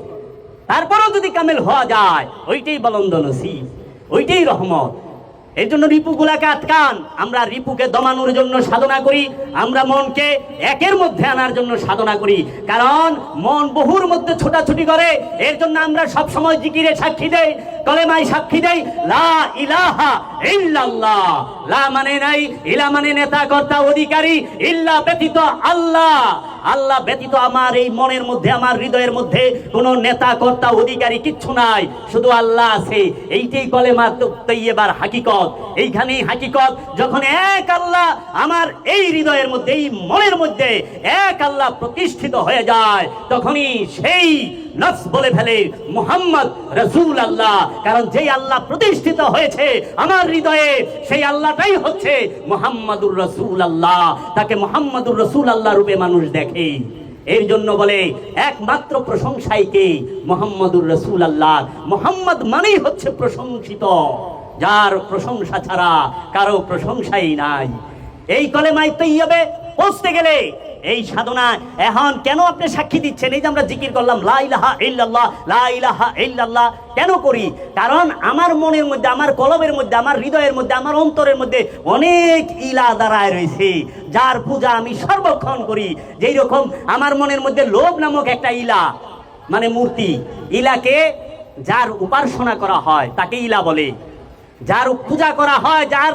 তারপরেও যদি কামেল হওয়া যায়, ওইটাই বলন্দ নসিব, ওইটাই রহমত। এই জন্য রিপুগুলাকে আটকান। আমরা রিপুকে দমানোর জন্য সাধনা করি, আমরা মনকে একের মধ্যে আনার জন্য সাধনা করি। কারণ মন বহুর মধ্যে ছোটাছুটি করে। এর জন্য আমরা সব সময় জিকিরে সাক্ষী দেই, কলেমায় সাক্ষী দেই, লা ইলাহা ইল্লাল্লাহ। লা মানে নাই, ইলা মানে নেতা কর্তা অধিকারী, ইল্লা ব্যতীত আল্লাহ। আল্লাহ ব্যতীত আমার এই মনের মধ্যে, আমার হৃদয়ের মধ্যে কোনো নেতা কর্তা অধিকারী কিচ্ছু নাই, শুধু আল্লাহ আছে। এইটাই কলেমা তৈয়বার হাকিকত। এইখানেই হাকিকত। যখন এক আল্লাহ আমার এই হৃদয়ের মধ্যে, এই মনের মধ্যে এক আল্লাহ প্রতিষ্ঠিত হয়ে যায়, তখনই সেই নফস বলে ফেলে মুহাম্মদ রাসূল আল্লাহ। কারণ যেই আল্লাহ প্রতিষ্ঠিত হয়েছে আমার হৃদয়ে, সেই আল্লাহটাই হচ্ছে মুহাম্মাদুর রাসূল আল্লাহ। তাকে মুহাম্মাদুর রাসূল আল্লাহ রূপে মানুষ দেখে। এর জন্য বলে একমাত্র প্রশংসাই কে? মুহাম্মাদুর রাসূল আল্লাহ। মুহাম্মদ মানেই হচ্ছে প্রশংসিত, যার প্রশংসা ছাড়া কারো প্রশংসাই নাই। এই কলেমায় তৈয়বে পৌঁছতে গেলে এই সাধনা। এখন কেন আপনি সাক্ষী দিচ্ছেন? এই যে আমরা জিকির করলাম লা ইলাহা ইল্লাল্লাহ, লা ইলাহা ইল্লাল্লাহ, কেন করি? কারণ আমার মনের মধ্যে, আমার কলবের মধ্যে, আমার হৃদয়ের মধ্যে, আমার অন্তরের মধ্যে অনেক ইলা দাঁড়ায় রয়েছে, যার পূজা আমি সর্বক্ষণ করি। যেই রকম আমার মনের মধ্যে লোভ নামক একটা ইলা, মানে মূর্তি, ইলাকে যার উপাসনা করা হয় তাকে ইলা বলে। যার পূজা করা হয়, যার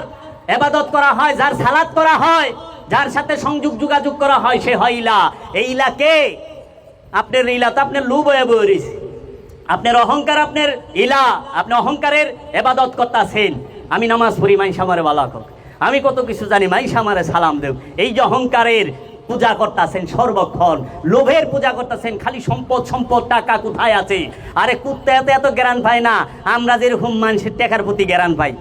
ইবাদত করা হয়, যার সালাত করা হয়, যার সাথে সংযোগ যোগাযোগ করা হয়, সে হয় ইলা। এই ইলাকে আপনার ইলা তো আপনার লোভ হয়ে বইছে, আপনার অহংকার আপনার ইলা। আপনি অহংকারের ইবাদত করতেছেন। আমি নামাজ পড়ি, মাইশা আমারে বালা হোক, আমি কত কিছু জানি, মাইশা আমারে সালাম দেব। এই যে অহংকারের পূজা করতেছেন সর্বক্ষণ, লোভের পূজা করতেছেন, খালি সম্পদ সম্পদ, টাকা কোথায় আছে। আরে কুত্তা এত এত জ্ঞান পায় না, আমরা যেরকম মানুষের টাকার প্রতি জ্ঞান পাই,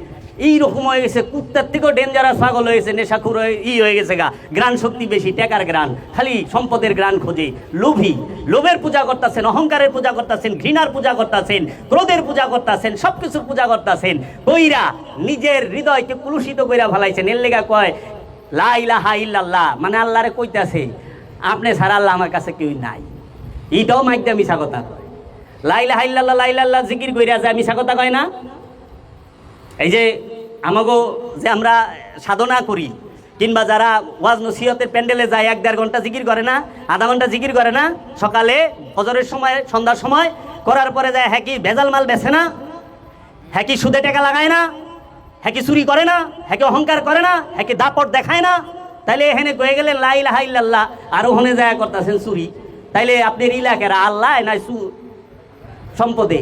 এইরকম হয়ে গেছে। কুত্তার থেকেও ডেঞ্জারাস পাগল হয়েছে, নেশাখুর হয়ে গেছে গা। গ্রাণ শক্তি বেশি, টাকার গ্রাণ, খালি সম্পদের গ্রাণ খোঁজে। লোভী, লোভের পূজা করতেছেন, অহংকারের পূজা করতেছেন, ঘৃণার পূজা করতেছেন, ক্রোধের পূজা করতেছেন, সবকিছুর পূজা করতেছেন। কইরা নিজের হৃদয়কে কুলুষিত কইরা ফেলাইছেন। এর লেগা কয় লা ইলাহা ইল্লাল্লাহ, মানে আল্লাহরে কইতাছে আপনি ছাড়া আল্লাহ আমার কাছে কেউ নাই। এইটাও মাইকটা মিশা কথা কয়। লা ইলাহা ইল্লাল্লাহ, লা ইলাহা ইল্লাল্লাহ জিকির কইরা যায়, মিশা কথা কয় না। এই যে আমাগো যে আমরা সাধনা করি, কিংবা যারা ওয়াজ নসিহতের প্যান্ডেলে যায় 1-1.5 ঘন্টা জিকির করে না, আধা ঘন্টা জিকির করে না, সকালে ফজরের সময়, সন্ধ্যার সময় করার পরে যায়, হ্যাঁ কি ভেজাল মাল বেছে না, হ্যাঁ কি সুদে টাকা লাগায় না, হ্যাঁ কি চুরি করে না, হ্যাঁ কি অহংকার করে না, হ্যাঁ কি দাপট দেখায় না। তাইলে এখানে কয়ে গেলেন লা ইলাহা ইল্লাল্লাহ, আর ওখানে যায় করতেছেন চুরি। তাইলে আপনার ইলাকারা আল্লাহ নাই সম্পদে?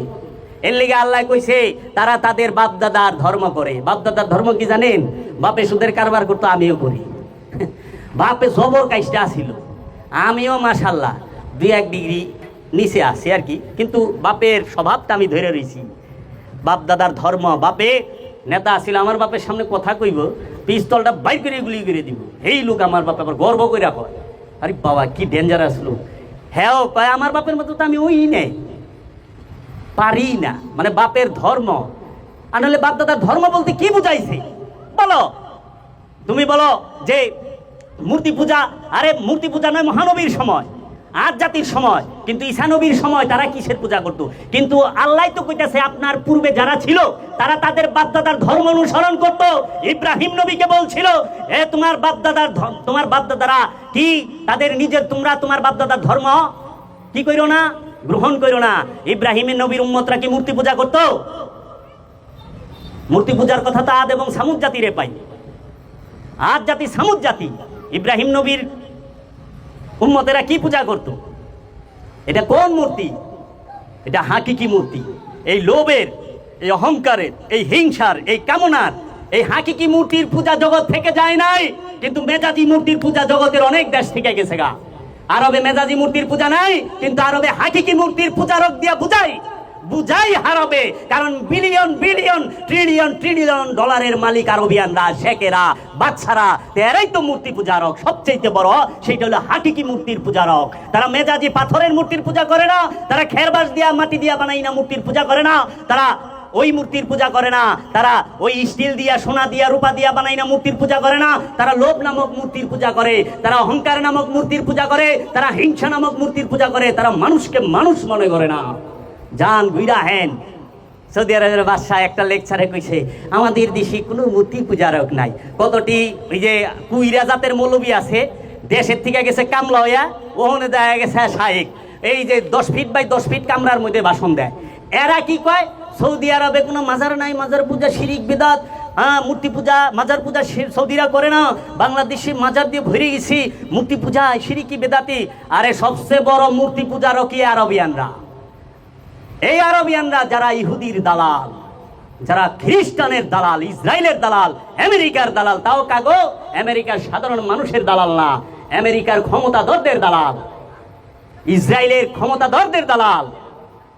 এর লিগে আল্লাহ কইছে তারা তাদের বাপদাদার ধর্ম করে। বাপদাদার ধর্ম কি জানেন? বাপে সুদের কারবার করতো, আমিও করি। বাপে জবর কাজটা ছিল, আমিও মাশাল্লাহ 2-1 ডিগ্রি নিচে আছি আর কি, কিন্তু বাপের স্বভাবটা আমি ধরে রয়েছি। বাপদাদার ধর্ম, বাপে নেতা ছিল, আমার বাপের সামনে কথা কইব পিস্তলটা বাইর করে গুলি করে দিব, এই লোক আমার বাপে আবার গর্ব করে রাখ। আরে বাবা কি ডেঞ্জারাস লোক। হ্যাঁ কয় আমার বাপের মতো তো আমি ওই নেই, পারি না। মানে বাপের ধর্ম। আর নাহলে বাপদাদার ধর্ম বলতে কি বুঝাইছে বলো? তুমি বলো যে মূর্তি পূজা, আরে মূর্তি পূজা নয় মহানবীর সময়, আজ জাতির সময়, কিন্তু ঈসা নবীর সময় তারা কিসের পূজা করত? কিন্তু আল্লাহ তো কইতাছে আপনার পূর্বে যারা ছিল তারা তাদের বাপদাদার ধর্ম অনুসরণ করত। ইব্রাহিম নবীকে বলছিল এ তোমার বাপদাদারা কি তাদের নিজের, তোমরা তোমার বাপদাদার ধর্ম কি কইরো না, গ্রহণ কইরো না। ইব্রাহিমের নবীর উম্মতরা কি মূর্তি পূজা করত? মূর্তি পূজার কথা তো আদ এবং সামুদ জাতিরে পাই। আদ জাতি সামুদ জাতি, ইব্রাহিম নবীর উম্মতেরা কি পূজা করত? এটা কোন মূর্তি? এটা হাকিকি মূর্তি। এই লোভের, এই অহংকারের, এই হিংসার, এই কামনার, এই হাকিকি মূর্তির পূজা জগৎ থেকে যায় নাই, কিন্তু মেজাজি মূর্তির পূজা জগতের অনেক দেশ থেকে গেছে গা। আরবে মেজাজি মূর্তির পূজা নাই, কিন্তু আরবে হাকিকি মূর্তির পূজারক দিয়া বুঝাই হারাবে। কারণ বিলিয়ন বিলিয়ন ট্রিলিয়ন ট্রিলিয়ন ডলারের মালিক আরবিয়ানরা, শেখেরা, বাচ্চারা, এরাই তো মূর্তি পূজারক। সবচেয়ে বড় সেইটা হলো হাকিকি মূর্তির পূজারক। তারা মেজাজি পাথরের মূর্তির পূজা করে না, তারা খেরবাস দিয়া মাটি দিয়া বানাই না মূর্তির পূজা করে না, তারা ওই মূর্তির পূজা করে না, তারা ওই স্টিল দিয়া, সোনা দিয়া, রূপা দিয়া বানাই না মূর্তির পূজা করে না, তারা লোভ নামক মূর্তির পূজা করে, তারা অহংকার নামক মূর্তির পূজা করে, তারা হিংসা নামক মূর্তির পূজা করে, তারা মানুষকে মানুষ মনে করে না। জান গুইরা হেন সৌদি আরবের বাদশাহ একটা লেকচারে কইছে আমাদের দেশে কোনো মূর্তি পূজারক নাই। কতটি ওই যে কুইরা জাতের মৌলবী আছে, দেশের থেকে গেছে কামলা হইয়া, ওখানে দেখা গেছে শায়েক, এই যে 10 ফিট বাই 10 ফিট কামরার মধ্যে ভাষণ দেয়। এরা কি কয় সৌদি আরবে কোনো মাজার নাই, মাজার পূজা শিরিক বিদাত, মূর্তি পূজা মাজার পূজা সৌদিরা করে না, বাংলাদেশে মাজার দিয়ে ভরে গেছি, মূর্তি পূজা শিরিকি বেদাতি। আরে সবচেয়ে বড় মূর্তি পূজারক কি? আরবিয়ানরা। এই আরবিয়ানরা যারা ইহুদির দালাল, যারা খ্রিস্টানের দালাল, ইসরায়েলের দালাল, আমেরিকার দালাল, তাও কাগো আমেরিকার সাধারণ মানুষের দালাল না, আমেরিকার ক্ষমতাধরদের দালাল, ইসরায়েলের ক্ষমতাধরদের দালাল।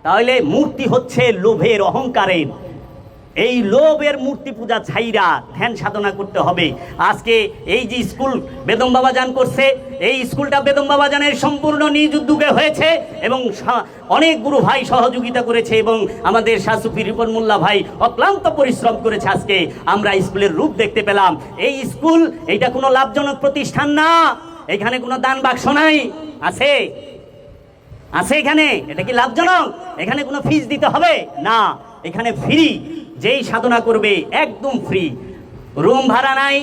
তাহলে মূর্তি হচ্ছে লোভের, অহংকারের। এই লোভের মূর্তি পূজা ছাইরা ধ্যান সাধনা করতে হবে। আজকে এই যে স্কুল বেদম বাবাজান করছে, এই স্কুলটা বেদম বাবাজানের সম্পূর্ণ নিজ উদ্যোগে হয়েছে এবং অনেক গুরু ভাই সহযোগিতা করেছে এবং আমাদের শাহ সুফি রিপন মোল্লা ভাই অক্লান্ত পরিশ্রম করেছে। আজকে আমরা স্কুলের রূপ দেখতে পেলাম। এই স্কুল, এইটা কোনো লাভজনক প্রতিষ্ঠান না, এখানে কোনো দান বাক্স নাই। আছে এখানে? এটা কি লাভজনক? এখানে কোনো ফিস দিতে হবে না, এখানে ফ্রি। যেই সাধনা করবে একদম ফ্রি, রুম ভাড়া নাই,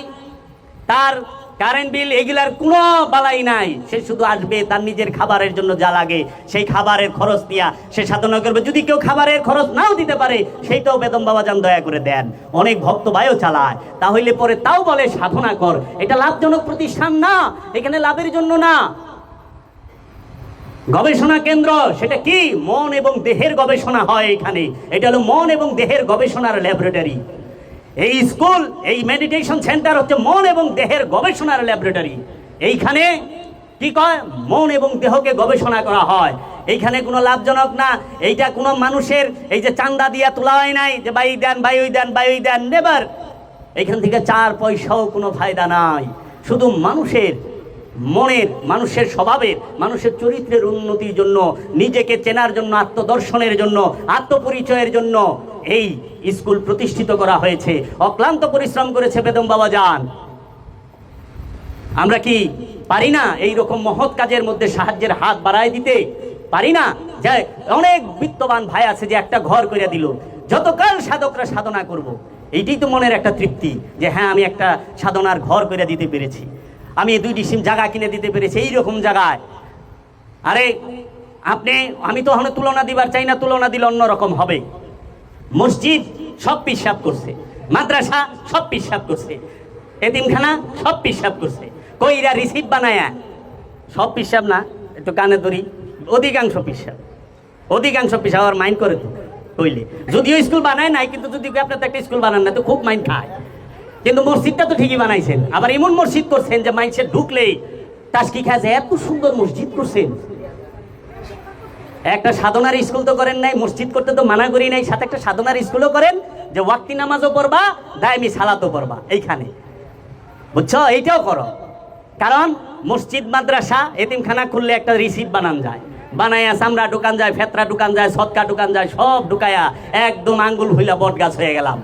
তার কারেন্ট বিল এগুলার কোনো বালাই নাই। সে শুধু আসবে, তার নিজের খাবারের জন্য যা লাগে সেই খাবারের খরচ দিয়া সে সাধনা করবে। যদি কেউ খাবারের খরচ নাও দিতে পারে সেইটাও বেদম বাবাজান দয়া করে দেন, অনেক ভক্ত ভাইও চালায়। তাহলে পরে তাও বলে সাধনা কর। এটা লাভজনক প্রতিষ্ঠান না, এখানে লাভের জন্য না। গবেষণা কেন্দ্র, সেটা কি? মন এবং দেহের গবেষণা হয় এখানে। এটা হলো মন এবং দেহের গবেষণার ল্যাবরেটরি। এই স্কুল, এই মেডিটেশন সেন্টার হচ্ছে মন এবং দেহের গবেষণার ল্যাবরেটরি। এইখানে কি কয়? মন এবং দেহকে গবেষণা করা হয়। এইখানে কোনো লাভজনক না। এইটা কোনো মানুষের এই যে চান্দা দিয়া তোলা হয় নাই যে ভাই দেন, ভাই ওই দেন, ভাই ওই দেন, নেবার। এখান থেকে 4 পয়সাও কোনো ফায়দা নাই। শুধু মানুষের মনের, মানুষের স্বভাবের, মানুষের চরিত্রের উন্নতির জন্য, নিজেকে চেনার জন্য, আত্মদর্শনের জন্য, আত্মপরিচয়ের জন্য এই স্কুল প্রতিষ্ঠিত করা হয়েছে। অক্লান্ত পরিশ্রম করেছে বেদম বাবাজান। আমরা কি পারি না এই রকম মহৎ কাজের মধ্যে সাহায্যের হাত বাড়ায় দিতে? পারি না? যে অনেক বিত্তবান ভাই আছে যে একটা ঘর করে দিল, যতকাল সাধকরা সাধনা করব, এইটাই তো মনের একটা তৃপ্তি যে হ্যাঁ আমি একটা সাধনার ঘর করে দিতে পেরেছি, আমি 2 ডিসিম জায়গা কিনে দিতে পেরেছি এইরকম জায়গায়। আরে আমি তো ওখানে তুলনা দিবার চাই না, তুলনা দিলে অন্যরকম হবে। মসজিদ সব পিসাব করছে, মাদ্রাসা সব পিসাব করছে, এতিমখানা সব পিসাব করছে, কইরা রিসিভ বানায়া সব পিসাব না, একটু কানে ধরি, অধিকাংশ পিসাব আর মাইন্ড করে তো হইলে যদিও স্কুল বানায় নাই, কিন্তু যদি আপনার তো একটা স্কুল বানান না তো খুব মাইন্ড খায়। কিন্তু মসজিদটা তো ঠিকই বানাইছেন, আবার এমন মসজিদ করছেন যে মাইন্ডসে ঢুকলেই টাস্কি খায় যে এত সুন্দর মসজিদ করছেন। একটা সাধনার স্কুল তো করেন নাই, মসজিদ করতে তো মানা করি নাই, সাথে একটা সাধনার স্কুলও করেন যে ওয়াক্তি নামাজও পড়বা, দায়মি সালাতও পড়বা এইখানে, বুঝছো? এইটাও করো। কারণ মসজিদ মাদ্রাসা এতিমখানা খুললে একটা রিসিপ্ট বানান যায়, বানাইয়া চামড়া ঢুকান যায়, ফেতরা ঢুকান যায়, সৎকা ঢুকান যায়, সব ঢুকাইয়া একদম আঙ্গুল হইলা বট গাছ হয়ে গেলাম।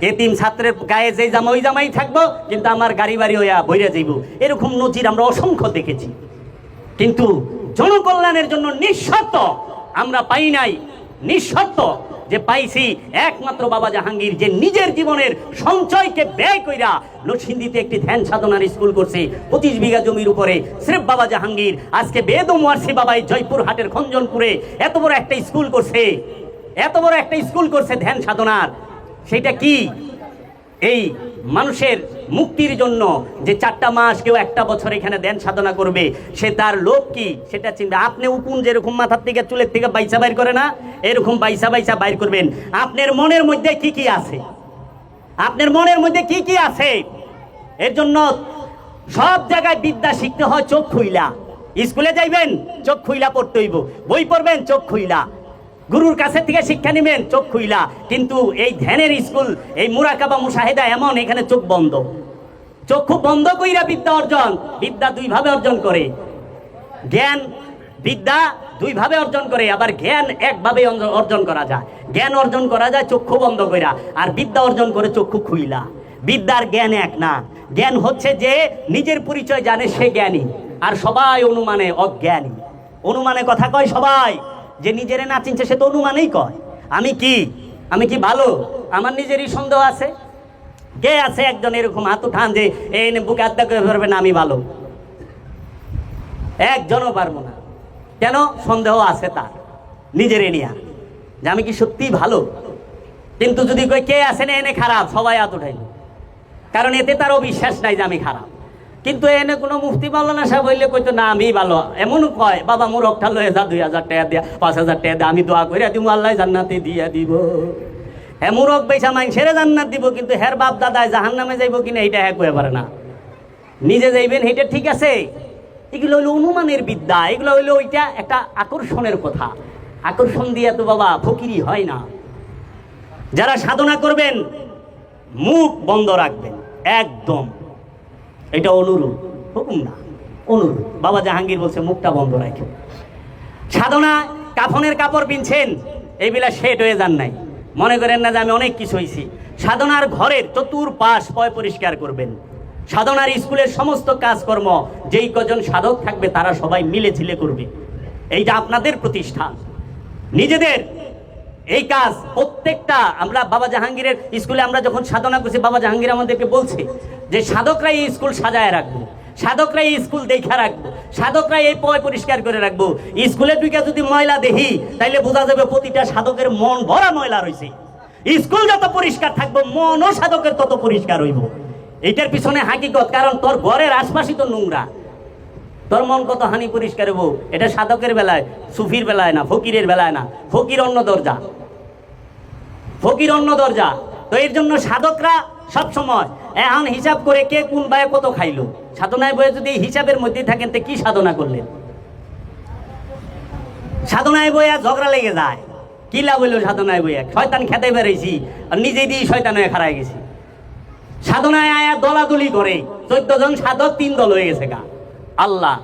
এতিম ছাত্রের গায়ে যেই জামা ওই জামাই থাকবো, কিন্তু আমার গাড়ি বাড়ি হইয়া বইরে যাইব। এরকম নজির আমরা অসংখ্য দেখেছি, কিন্তু জনকল্যাণের জন্য নিঃস্বার্থ আমরা পাই নাই। নিঃস্বার্থ যে পাইছি একমাত্র বাবা জাহাঙ্গীর, যে নিজের জীবনের সঞ্চয়কে ব্যয় কইরা নরসিংদীতে একটি ধ্যান সাধনার স্কুল করছে 25 বিঘা জমির উপরে। স্রেফ বাবা জাহাঙ্গীর আজকে বেদম ওয়ারসি বাবাই জয়পুরহাটের খঞ্জনপুরে এত বড় একটা স্কুল করছে, এত বড় একটা স্কুল করছে ধ্যান সাধনার। সেটা কি? এই মানুষের মুক্তির জন্য যে 4টা মাস কেউ 1টা বছর এখানে ধ্যান সাধনা করবে, সে তার লোভ কি সেটা চিন্তা। আপনি উকুন যেরকম মাথার থেকে চুলের থেকে বাইসা বাইর করে না, এরকম বাইসা বাইসা বাইর করবেন। আপনার মনের মধ্যে কি কি আছে, আপনার মনের মধ্যে কি কি আছে। এর জন্য সব জায়গায় বিদ্যা শিখতে হয় চোখ খুইলা। স্কুলে যাইবেন চোখ খুইলা পড়তে হইব, বই পড়বেন চোখ খুইলা, গুরুর কাছে থেকে শিক্ষা নেবেন চোখ খুইলা। কিন্তু এই ধ্যানের স্কুল, এই মুরাকাবা মুশাহিদা এমন, এখানে চোখ বন্ধ, চক্ষু বন্ধ কইরা বিদ্যা অর্জন। বিদ্যা 2 ভাবে অর্জন করে, জ্ঞান বিদ্যা 2 ভাবে অর্জন করে, আবার জ্ঞান 1 ভাবে অর্জন করা যায়। জ্ঞান অর্জন করা যায় চক্ষু বন্ধ কইরা, আর বিদ্যা অর্জন করে চক্ষু খুইলা। বিদ্যার জ্ঞান এক না। জ্ঞান হচ্ছে যে নিজের পরিচয় জানে সে জ্ঞানী, আর সবাই অনুমানে অজ্ঞানী। অনুমানে কথা কয় সবাই, যে নিজেরে না চিনছে সে তো অনুমানেই কয় আমি কি, আমি কি ভালো। আমার নিজেরই সন্দেহ আছে। কে আছে একজন এরকম হাত উঠান যে এই বুকে আত্মা করে পারবে না আমি ভালো? একজনও পারবো না। কেন? সন্দেহ আছে তার নিজেরে নিয়া, যে আমি কি সত্যি ভালো। কিন্তু যদি কই কে আছে না এনে খারাপ, সবাই হাত উঠাইল, কারণ এতে তারও বিশ্বাস নাই যে আমি খারাপ। কিন্তু এনে কোনো মুফতি মাওলানা সাহেব হইলে কইতো না আমি ভালো। এমনও কয় বাবা মোর রক্তা লয়ে যা 2000 টাকা দিয়া 5000 টাকা দিয়া আমি দোয়া করে দিব আল্লাহ জান্নাতে দিয়া দিব। হ্যাঁ মুরক বেচা মানুষের জান্নাত দিব, কিন্তু হের বাপ দাদায় জাহান্নামে যাইব কিনা এইটা হ্যাঁ কয়ে পারে না। নিজে যাইবেন এইটা ঠিক আছে। এগুলো হইলো অনুমানের বিদ্যা, এগুলো হইলো ওইটা একটা আকর্ষণের কথা। আকর্ষণ দিয়ে তো বাবা ফকিরি হয় না। যারা সাধনা করবেন মুখ বন্ধ রাখবেন একদম, এটা অনুরোধ, হুকুম না, অনুরোধ। বাবা জাহাঙ্গীর বলছে মুখটা বন্ধ রাখেন। সাধনা কাফনের কাপড় পিনছেন, এই বেলা শেট হয়ে যান নাই, মনে করেন না যে আমি অনেক কিছু হয়েছি। সাধনার ঘরের চতুর্পাশ পয় পরিষ্কার করবেন। সাধনার স্কুলের সমস্ত কাজকর্ম যেই কজন সাধক থাকবে তারা সবাই মিলে ঝিলে করবে। এইটা আপনাদের প্রতিষ্ঠান, নিজেদের এই কাজ প্রত্যেকটা। আমরা বাবা জাহাঙ্গীরের স্কুলে আমরা যখন সাধনা করছি, বাবা জাহাঙ্গীর আমাদেরকে বলছে যে সাধকরা এই স্কুল সাজায় রাখবো, সাধকরা এই স্কুল দেখা রাখবো, সাধকরা এই পয় পরিষ্কার করে রাখবো। স্কুলে ঢুকে যদি ময়লা দেখি তাইলে বোঝা যাবে প্রতিটা সাধকের মন ভরা ময়লা রয়েছে। স্কুল যত পরিষ্কার থাকবো মনও সাধকের তত পরিষ্কার হইব। এইটার পিছনে হাকিকত, কারণ তোর ঘরের আশপাশই তো নোংরা, তোর মন কত হানি পরিষ্কার হবো। এটা সাধকের বেলায়, সুফির বেলায় না, ফকিরের বেলায় না। ফকির অন্য দরজা, ফকির অন্য দরজা। তো এর জন্য সাধকরা সবসময় এখন হিসাব করে কে কোন বায়ে কত খাইলো। সাধনায় বয়ে যদি হিসাবের মধ্যে থাকেন তো কি সাধনা করলেন? সাধনায় বইয়া ঝগড়া লেগে যায়, কি লাভ হইল সাধনায় বইয়া? শয়তান খেতে বেড়েছি আর নিজে দিয়ে শয়তান হয়ে খারাই গেছি। সাধনায় আয়া দলাদলি করে 14 জন সাধক 3 দল হয়ে গেছে গা। আল্লাহ,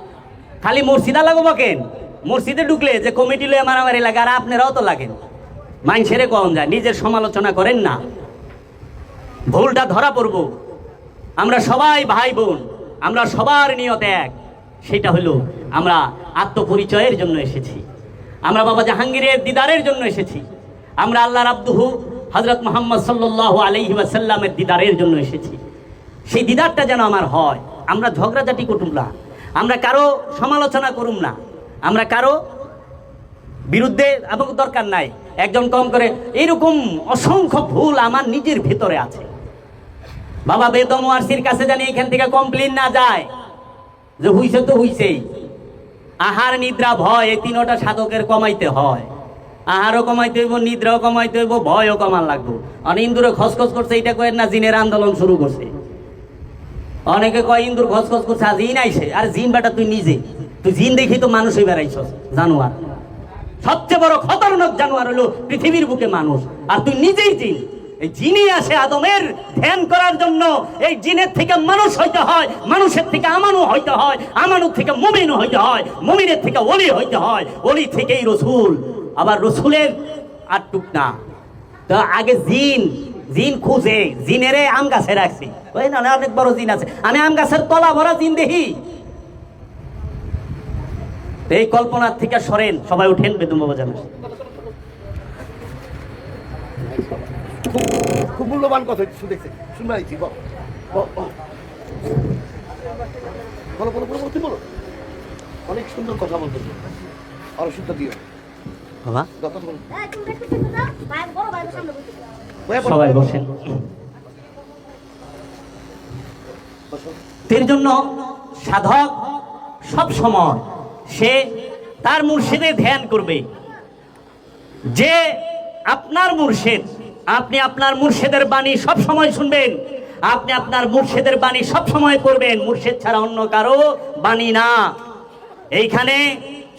খালি মসজিদা লাগবো কেন? মসজিদে ঢুকলে যে কমিটি লয়ে মারামারি লাগে, আর আপনারাও তো লাগেন। মাইনসেরে কম যায়, নিজের সমালোচনা করেন না, ভুলটা ধরা পড়ব। আমরা সবাই ভাই বোন, আমরা সবার নিয়ত এক। সেটা হলো আমরা আত্মপরিচয়ের জন্য এসেছি, আমরা বাবা জাহাঙ্গীরের দিদারের জন্য এসেছি, আমরা আল্লাহর আব্দুহু হযরত মুহাম্মদ সাল্লাল্লাহু আলাইহি ওয়াসাল্লামের দিদারের জন্য এসেছি। সেই দিদারটা যেন আমার হয়। আমরা ঝগড়াঝাটি করুম না, আমরা কারো সমালোচনা করুম না, আমরা কারো বিরুদ্ধে আমার দরকার নাই। একজন কম করে, এরকম অসংখ্য ভুল আমার নিজের ভেতরে আছে। বাবা বেদম ওয়ারসির কাছে জানি এখান থেকে কমপ্লেন না যায় যে হইছে তো হইছেই। আহার নিদ্রা ভয় এই 3টা সাধকের কমাইতে হয়। আহারও কমাইতে হইব, নিদ্রাও কমাইতে হইব, ভয়ও কমান লাগবো। আর ইন্দুরে খসখস করছে, এটা কয়েন না জিনের আন্দোলন শুরু করছে। অনেকে কয় ইন্দুর খসখস করছে, আর জিন আইছে। আর জিন বেটা তুই নিজে, তুই জিন দেখি তো মানুষ হয়ে বেড়াইছস, জানোয়ার। সবচেয়ে বড় খতরনাক জানোয়ার হলো পৃথিবীর বুকে মানুষ, আর তুই নিজেই জিন। এই জিনই আসে আদমের ধ্যান করার জন্য। এই জিনের থেকে মানুষ হইতে হয়, মানুষের থেকে আমানু হইতে হয়, আমানুর থেকে মুমিন হইতে হয়, মুমিনের থেকে ওলি হইতে হয়, ওলি থেকেই রসুল, আবার রসুলের আটটুক না। তো আগে জিন, জিন খুঁজে, জিনেরে আম গাছে রাখছি, ওই না অনেক বড় জিন আছে, আমি আম গাছের তলা ভরা জিন দেখি। এই কল্পনার থেকে সরেন, সবাই উঠেন, বেদম বাবা জানেন। খুব মূল্যবান কথা শুনেছি, শুনবাইছি। বলো বলো বলো বলো, তুই বলো। অনেক সুন্দর কথা বলতে, আরো শুনতে দিও বাবা। সবাই বসেন। এর জন্য সাধক সব সময় সে তার মুর্শিদের ধ্যান করবে। যে আপনার মুর্শিদ, আপনি আপনার মুর্শিদের বাণী সব সময় শুনবেন, আপনি আপনার মুর্শিদের বাণী সব সময় করবেন। মুর্শিদ ছাড়া অন্য কারো বাণী না। এইখানে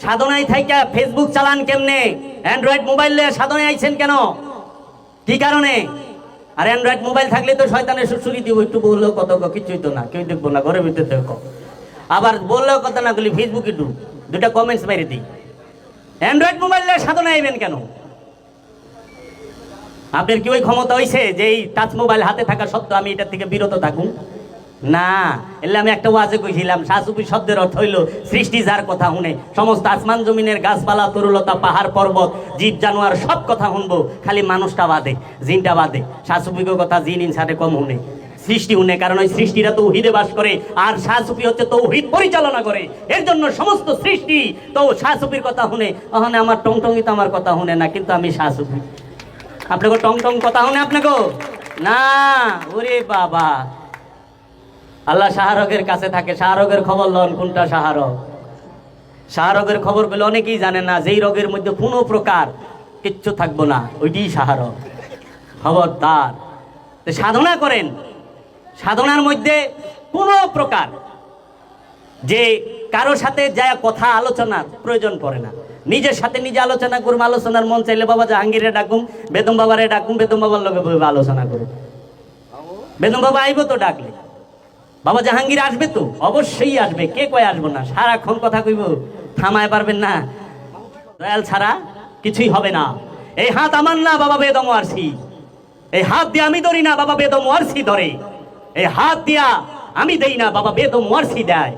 সাধনায় থাইকা ফেসবুক চালান কেমনে? অ্যান্ড্রয়েড মোবাইল নিয়ে সাধনায় আইছেন কেন? কি কারণে? আর অ্যান্ড্রয়েড মোবাইল থাকলে তো শয়তানের সুসুরি দিব, একটু বললেও কত কিছুই তো না, কেউ দেখবো না, ঘরের ভিতরে দেখো। আবার বললেও কথা না বলি ফেসবুকে দুটা কমেন্টস মেরে দিই। অ্যান্ড্রয়েড মোবাইল নিয়ে সাধনায় আইবেন কেন? আপনার কি ওই ক্ষমতা হয়েছে যে এই টাচ মোবাইল হাতে থাকা সত্ত্বেও আমি এটার থেকে বিরত থাকুন? না। এলে আমি একটা ওয়াজে কইছিলাম, শাহসুফি শব্দের অর্থ হইল সৃষ্টি যার কথা শুনে, সমস্ত আসমান জমিনের গাছপালা, তরুলতা, পাহাড় পর্বত, জীব জানোয়ার সব কথা শুনবো, খালি মানুষটা বাদে, জিনটা বাদে। শাহসুফিকে কথা জিন ইনসানে কম শুনে, সৃষ্টি শুনে, কারণ ওই সৃষ্টিরা তৌহিদে বাস করে, আর শাহসুফি হচ্ছে তৌহিদ পরিচালনা করে। এর জন্য সমস্ত সৃষ্টি তো শাহসুফির কথা শুনে। ওখানে আমার টংটংই তো আমার কথা শুনে না, কিন্তু আমি শাহসুফি। আপনাকে টং টং কথা শুনে আপনাকে না? ওরে বাবা, আল্লাহ শাহরগের কাছে থাকে। শাহরগের খবর লন, কোনটা শাহরগ? শাহরগের খবর গুলো অনেকেই জানে না। যেই রোগের মধ্যে কোনো প্রকার কিচ্ছু থাকবো না, ওইটি শাহরগ। খবরদার, সাধনা করেন। সাধনার মধ্যে কোনো প্রকার যে কারো সাথে যা কথা আলোচনার প্রয়োজন পড়ে না। নিজের সাথে নিজে আলোচনা করুন। আলোচনার মন চাইলে বাবা জাহাঙ্গীরে ডাকুন, বেদম বাবারে ডাকুন, বেদম বাবার লগে আলোচনা করুন। বেদম বাবা আইব তো ডাকলে, বাবা জাহাঙ্গীর আসবে তো, অবশ্যই আসবে। কে কয় আসবো না? সারাক্ষণ কথা কইব, থামায় পারবেন না। দয়াল ছাড়া কিছুই হবে না। এই হাত আমার না, বাবা বেদম ওয়ারসি। এই হাত দিয়ে আমি ধরি না, বাবা বেদম ওয়ারসি ধরে। এই হাত দিয়া আমি দেই না, বাবা বেদম ওয়ারসি দেয়।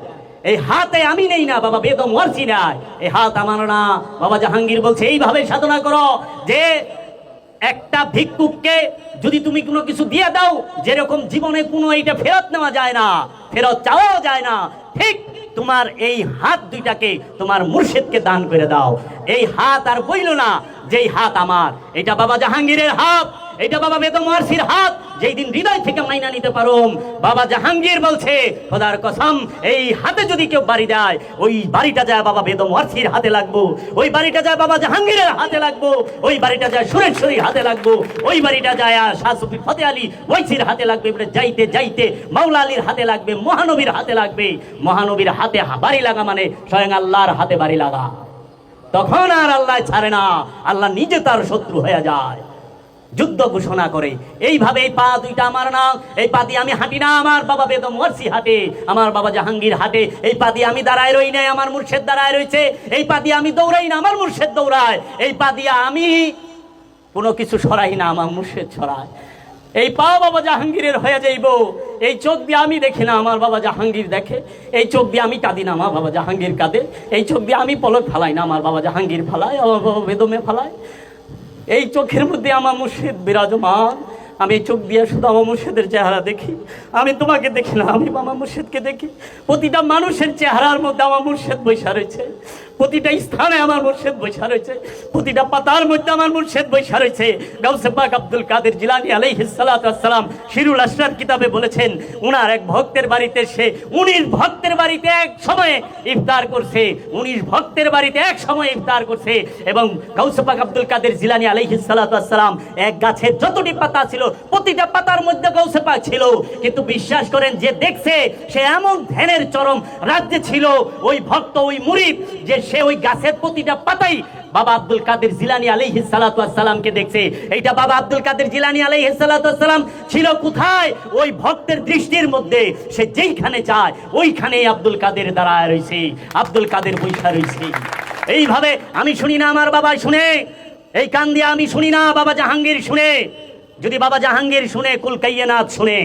এই হাতে আমি নেই না, বাবা বেদম ওয়ারসি দেয়। এই হাত আমার না। বাবা জাহাঙ্গীর বলছে এইভাবে সাধনা করো যে একটা ভিক্ষুককে যদি তুমি কোনো কিছু দিয়ে দাও, যেরকম জীবনে কোনো এইটা ফেরত নেওয়া যায় না, ফেরত চাওয়াও যায় না, ঠিক তোমার এই হাত দুইটাকে তোমার মুর্শিদকে দান করে দাও। এই হাত আর বইল না যেই হাত আমার, এটা বাবা জাহাঙ্গীরের হাত, এটা বাবা বেদম ওয়ারসির হাত। যেই দিন হৃদয় থেকে মাইনা নিতে পারো, বাবা জাহাঙ্গীর বলছে খোদার কসম, এই হাতে যদি কেউ বাড়ি দেয়, ওই বাড়িটা যায় বাবা বেদম ওয়ারসির হাতে লাগবো, ওই বাড়িটা যায় বাবা জাহাঙ্গীরের হাতে লাগবো, ওই বাড়িটা যায় সুরেশ্বরীর হাতে লাগবো, ওই বাড়িটা যায় শাহ সুফি ফতে আলী ওয়াইসির হাতে লাগবে। যাইতে যাইতে মাওলা আলীর হাতে লাগবে, মহানবীর হাতে লাগবে। মহানবীর হাতে বাড়ি লাগা মানে স্বয়ং আল্লাহর হাতে বাড়ি লাগা। তখন আর আল্লাহ ছাড়ে না, আল্লাহ নিজে তার শত্রু হয়ে যায়, যুদ্ধ ঘোষণা করে। এইভাবে এই পা দুইটা আমার না, এই পা দিয়ে আমি হাঁটি না, আমার বাবা বেদম ওয়ারসি হাঁটে, আমার বাবা জাহাঙ্গীর হাঁটে। এই পা দিয়ে আমি দাঁড়ায় রই নাই, আমার মুর্শিদ দাঁড়ায় রয়েছে। এই পা দিয়ে আমি দৌড়াই না, আমার মুর্শিদ দৌড়ায়। এই পা দিয়ে আমি কোনো কিছু সরাই না, আমার মুর্শিদ ছড়ায়। এই পা বাবা জাহাঙ্গীরের হয়ে যাইব। এই চোখ দিয়ে আমি দেখি না, আমার বাবা জাহাঙ্গীর দেখে। এই চোখ দিয়ে আমি কাঁদি না, আমার বাবা জাহাঙ্গীর কাঁদে। এই চোখ দিয়ে আমি পলক ফালাই না, আমার বাবা জাহাঙ্গীর ফালায়, আমার বাবা বেদমে ফালায়। এই চোখের মধ্যে আমার মুর্শিদ বিরাজমান। আমি এই চোখ দিয়ে শুধু আমার মুর্শিদের চেহারা দেখি। আমি তোমাকে দেখি না, আমি আমার মুর্শিদকে দেখি। প্রতিটা মানুষের চেহারার মধ্যে আমার মুর্শিদ বৈশা রয়েছে। প্রতিটা স্থানে আমার মুর্শিদ বৈশা রয়েছে, প্রতিটা পাতার মধ্যে আমার মুর্শিদ বৈশা রয়েছে। গাউসে পাক আব্দুল কাদের জিলানী আলাইহিস সালাতু ওয়াস সালাম শিরুল আসরার কিতাবে বলেছেন, উনার এক ভক্তের বাড়িতে সে 19 ভক্তের বাড়িতে এক সময়ে ইফতার করছে, 19 ভক্তের বাড়িতে এক সময় ইফতার করছে। এবং গাউসে পাক আব্দুল কাদের জিলানী আলাইহিস সালাতু ওয়াস সালাম এক গাছের যতটি পাতা ছিল প্রতিটা পাতার মধ্যে গাউসে পাক ছিল। কিন্তু বিশ্বাস করেন, যে দেখছে সে এমন ধ্যানের চরম রাজ্যে ছিল, ওই ভক্ত ওই মুরিদ, যে সে ওই গাছের প্রতিটা পাতাই বাবা আব্দুল কাদের জিলানী আলাইহিস সালাতু ওয়াস সালামকে দেখছে। এইটা বাবা আব্দুল কাদের জিলানী আলাইহিস সালাতু ওয়াস সালাম ছিল কোথায়? ওই ভক্তের দৃষ্টির মধ্যে। সে যেইখানে যায় ওইখানেই আব্দুল কাদের দাঁড়ায় রয়েছে, আব্দুল কাদের বৈশা রয়েছে। এইভাবে আমি শুনি না, আমার বাবা শুনে, এই কান দিয়ে আমি শুনি না, বাবা জাহাঙ্গীর শুনে। যদি বাবা জাহাঙ্গীর শুনে, কুল কায়নাত শুনে,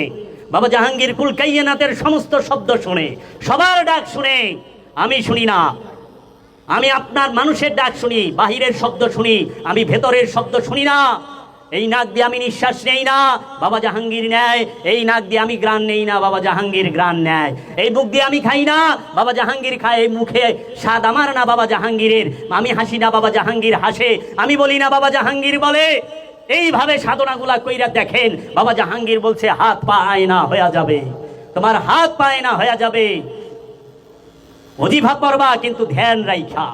বাবা জাহাঙ্গীর কুল কায়নাতের সমস্ত শব্দ শুনে, সবার ডাক শুনে, আমি শুনি না। আমি আপনার মানুষের ডাক শুনি, বাহিরের শব্দ শুনি, আমি ভেতরের শব্দ শুনি না। এই নাক দিয়ে আমি নিঃশ্বাস নেই না, বাবা জাহাঙ্গীর নেয়। এই নাক দিয়ে আমি গ্রাণ নেই না, বাবা জাহাঙ্গীর গ্রাণ নেয়। এই মুখ দিয়ে আমি খাই না, বাবা জাহাঙ্গীর খায়। এই মুখে স্বাদ আমার না, বাবা জাহাঙ্গীরের। আমি হাসি না, বাবা জাহাঙ্গীর হাসে। আমি বলি না, বাবা জাহাঙ্গীর বলে। এইভাবে সাধনাগুলা কইরা দেখেন, বাবা জাহাঙ্গীর বলছে হাত পা আয়না হয়ে যাবে, তোমার হাত পা আয়না হয়ে যাবে। অজিফা করবা কিন্তু ধ্যান রাইখা,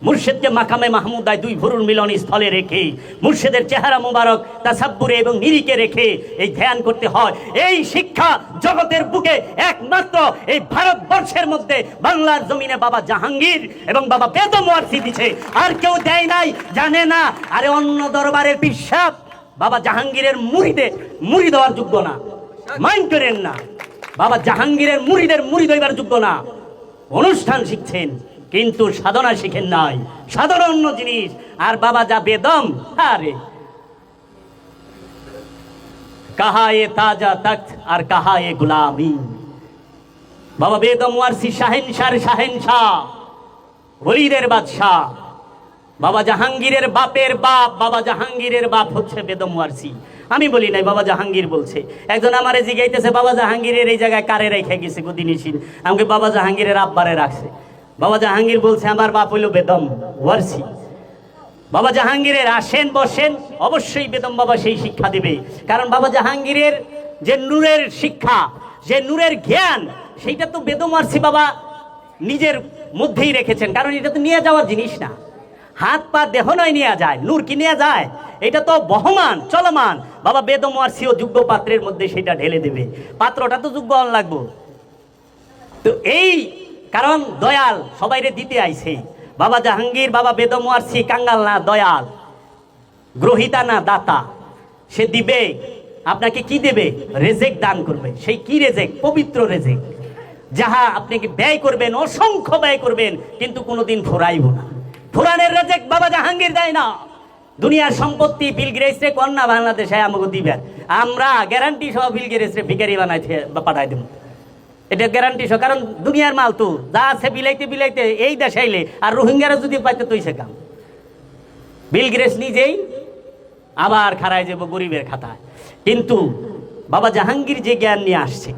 মুর্শিদকে মাকামে মাহমুদায় দুই ভুরুর মিলন স্থলে রেখে, মুর্শিদের চেহারা মুবারক তাসাব্বুরে এবং নিরিকে রেখে এই ধ্যান করতে হয়। এই শিক্ষা জগতের বুকে একমাত্র এই ভারতবর্ষের মধ্যে বাংলার জমিনে বাবা জাহাঙ্গীর এবং বাবা বেদম ওয়ারসি দিছে, আর কেউ দেয় নাই, জানে না। আরে অন্য দরবারের পিসাব বাবা জাহাঙ্গীরের মুরিদ হওয়ার যোগ্য না, মাইন্ড করেন না। বাবা জাহাঙ্গীরের মুরিদ হইবার যোগ্য না। অনুষ্ঠান শিখছেন কিন্তু সাধনা শিখেন নাই, সাধনা অন্য জিনিস। আর বাবা যা বেদম, আরে কাহা এ তাজা তখ্ত আর কাহা এ গুলামি। বাবা বেদম ওয়ারসি শাহেনশাহ, ওলিদের বাদশাহ, বাবা জাহাঙ্গীরের বাপের বাপ। বাবা জাহাঙ্গীরের বাপ হচ্ছে বেদম ওয়ারসি। আমি বলি নাই, বাবা জাহাঙ্গীর বলছে। একজন আমারে জিগাইতেছে, বাবা জাহাঙ্গীরের এই জায়গায় কারে রেখে গেছে গুদিনিসিন? আমাকে বাবা জাহাঙ্গীরের আব্বারে রাখছে। বাবা জাহাঙ্গীর বলছে আমার বাপ হইল বেদম ওয়ারসি। বাবা জাহাঙ্গীরের আসেন বসেন, অবশ্যই বেদম বাবা সেই শিক্ষা দিবে। কারণ বাবা জাহাঙ্গীরের যে নূরের শিক্ষা, যে নূরের জ্ঞান, সেইটা তো বেদম ওয়ারসি বাবা নিজের মধ্যেই রেখেছেন। কারণ এটা তো নিয়ে যাওয়ার জিনিস না, হাত পা দেহ নয় নিয়ে যায়, নূর কি নিয়ে যায়? এটা তো বহমান চলমান। বাবা বেদম ওয়ারসিও যোগ্য পাত্রের মধ্যে সেটা ঢেলে দেবে। পাত্রটা তো যোগ্য হন লাগবো। তো এই কারণ দয়াল সবাইরে দিতে আইছে। বাবা জাহাঙ্গীর, বাবা বেদম ওয়ারসি কাঙ্গাল না, দয়াল, গ্রহিতা না, দাতা। সে দিবে আপনাকে, কি দেবে? রেজেক দান করবে। সেই কি রেজেক? পবিত্র রেজেক, যাহা আপনাকে ব্যয় করবেন, অসংখ্য ব্যয় করবেন, কিন্তু কোনোদিন ফুরাইব না। ফুরানের রেজেক বাবা জাহাঙ্গীর দেয় না। দুনিয়ার সম্পত্তি বিল গেটসরে কন্যা বাংলাদেশে আমাকে দিবেন, আমরা গ্যারান্টি সহ বিল গেটসরে ভিখারি বানাইতে বা পাঠাই দেব। এটা গ্যারান্টি সহ, কারণ দুনিয়ার মাল তো যা আছে বিলাইতে এই দেশে আইলে, আর রোহিঙ্গারা যদি পাইতে তুই সে কাম। বিল গেটস নিজেই আবার খারায় যাব গরিবের খাতায়। কিন্তু বাবা জাহাঙ্গীর যে জ্ঞান নিয়ে আসছে,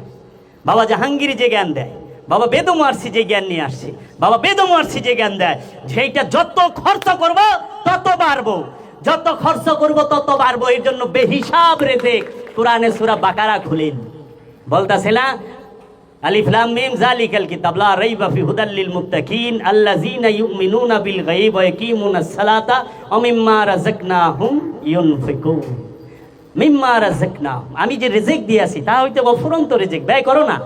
বাবা জাহাঙ্গীর যে জ্ঞান দেয়, বাবা বেদম ওয়ারসি যে জ্ঞান নিয়ে আসছে, বাবা বেদম ওয়ারসি যে জ্ঞান দেয়, সেইটা যত খরচ করব তত বাড়বো, যত খরচ করব তত বাড়বো। এর জন্য বেহিসাব রেজেক। কোরআনে সূরা বাকারা খুলেন, বলতাছে না, আলিফ লাম মিম যালিকাল কিতাব লা রাইবা ফি হুদাল লিল মুত্তাকিন আল্লাযীনা ইউমিনুনা বিল গায়ব ওয়া ইয়াকিমুনাস সালাতা ওয়া মিম্মা রাযাকনাহুম ইউনফিকুন। মিম্মা রাযাকনাহুম, আমি যে রিজিক দিয়েছি তা হইতে অফুরন্ত রিজিক, ব্যয় করো না।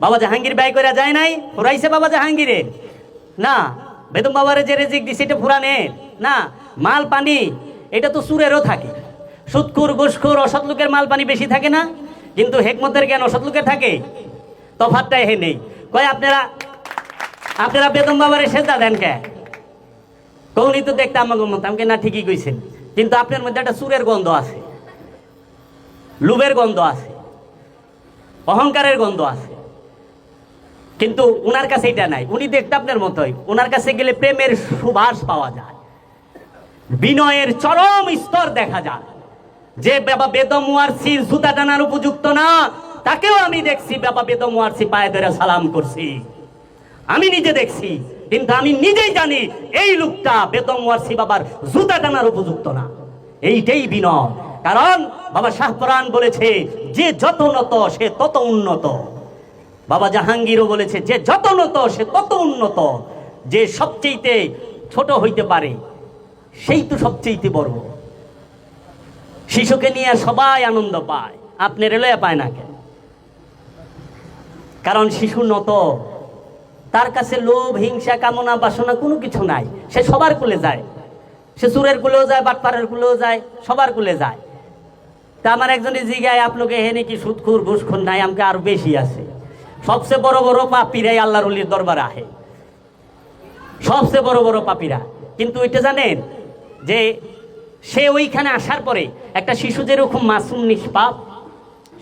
বাবা জাহাঙ্গীর ব্যয় করে যায় নাই, ফুরাইছে বাবা জাহাঙ্গীরের না। বেদম বাবারে যে রিজিক দিছে এটা ফুরানের না। মাল পানি এটা তো সুরেরও থাকে, সুদখোর ঘুষখোর অসৎ লোকের মাল পানি বেশি থাকে না, কিন্তু হেকমতের জ্ঞান অসৎ লোকের থাকে। তফাৎটা হে নেই। কয় আপনারা বেদম বাবারে সেজদা দেন কে? কৌনি তো দেখতে আমাকে মত, আমাকে না ঠিকই কইছেন, কিন্তু আপনার মধ্যে একটা সুরের গন্ধ আছে, লুবের গন্ধ আছে, অহংকারের গন্ধ আছে। কিন্তু উনার কাছে এটা নাই। উনি দেখতে আপনার মতোই, উনার কাছে গেলে প্রেমের সুবাস পাওয়া যায়, বিনয়ের চরম স্তর দেখা যায়। যে বাবা বেদম ওয়ারসির জুতা টানার উপযুক্ত না, তাকেও আমি দেখছি বাবা বেদম ওয়ারসি পায়ে ধরে সালাম করছি, আমি নিজে দেখছি। কিন্তু আমি নিজেই জানি এই লোকটা বেদম ওয়ারসি বাবার জুতা টানার উপযুক্ত না। এইটাই বিনয়। কারণ বাবা শাহ পরাণ বলেছে, যে যত নত সে তত উন্নত। বাবা জাহাঙ্গীরও বলেছে, যে যত নত সে তত উন্নত। যে সবচেয়ে ছোট হইতে পারে সেই তো সবচেয়ে বড়। শিশুকে নিয়ে সবাই আনন্দ পায়, আপনি রেলওয়ে পায় না কেন? কারণ শিশু নত, তার কাছে লোভ, হিংসা, কামনা, বাসনা কোনো কিছু নাই। সে সবার কুলে যায়, সে চুরের কুলেও যায়, বাটপাড়ের কুলেও যায়, সবার কুলে যায়। তা আমার একজনের জিগায়, আপনাকে হে নাকি সুদখুর ঘুষখুর নাই? আমাকে আরো বেশি আছে। সবচেয়ে বড় বড় পাপীরাই আল্লাহর ওলির দরবারে আহে, সবচেয়ে বড় বড় পাপীরা। কিন্তু ওইটা জানেন যে সে ওইখানে আসার পরে একটা শিশু যেরকম মাসুম নিষ্পাপ,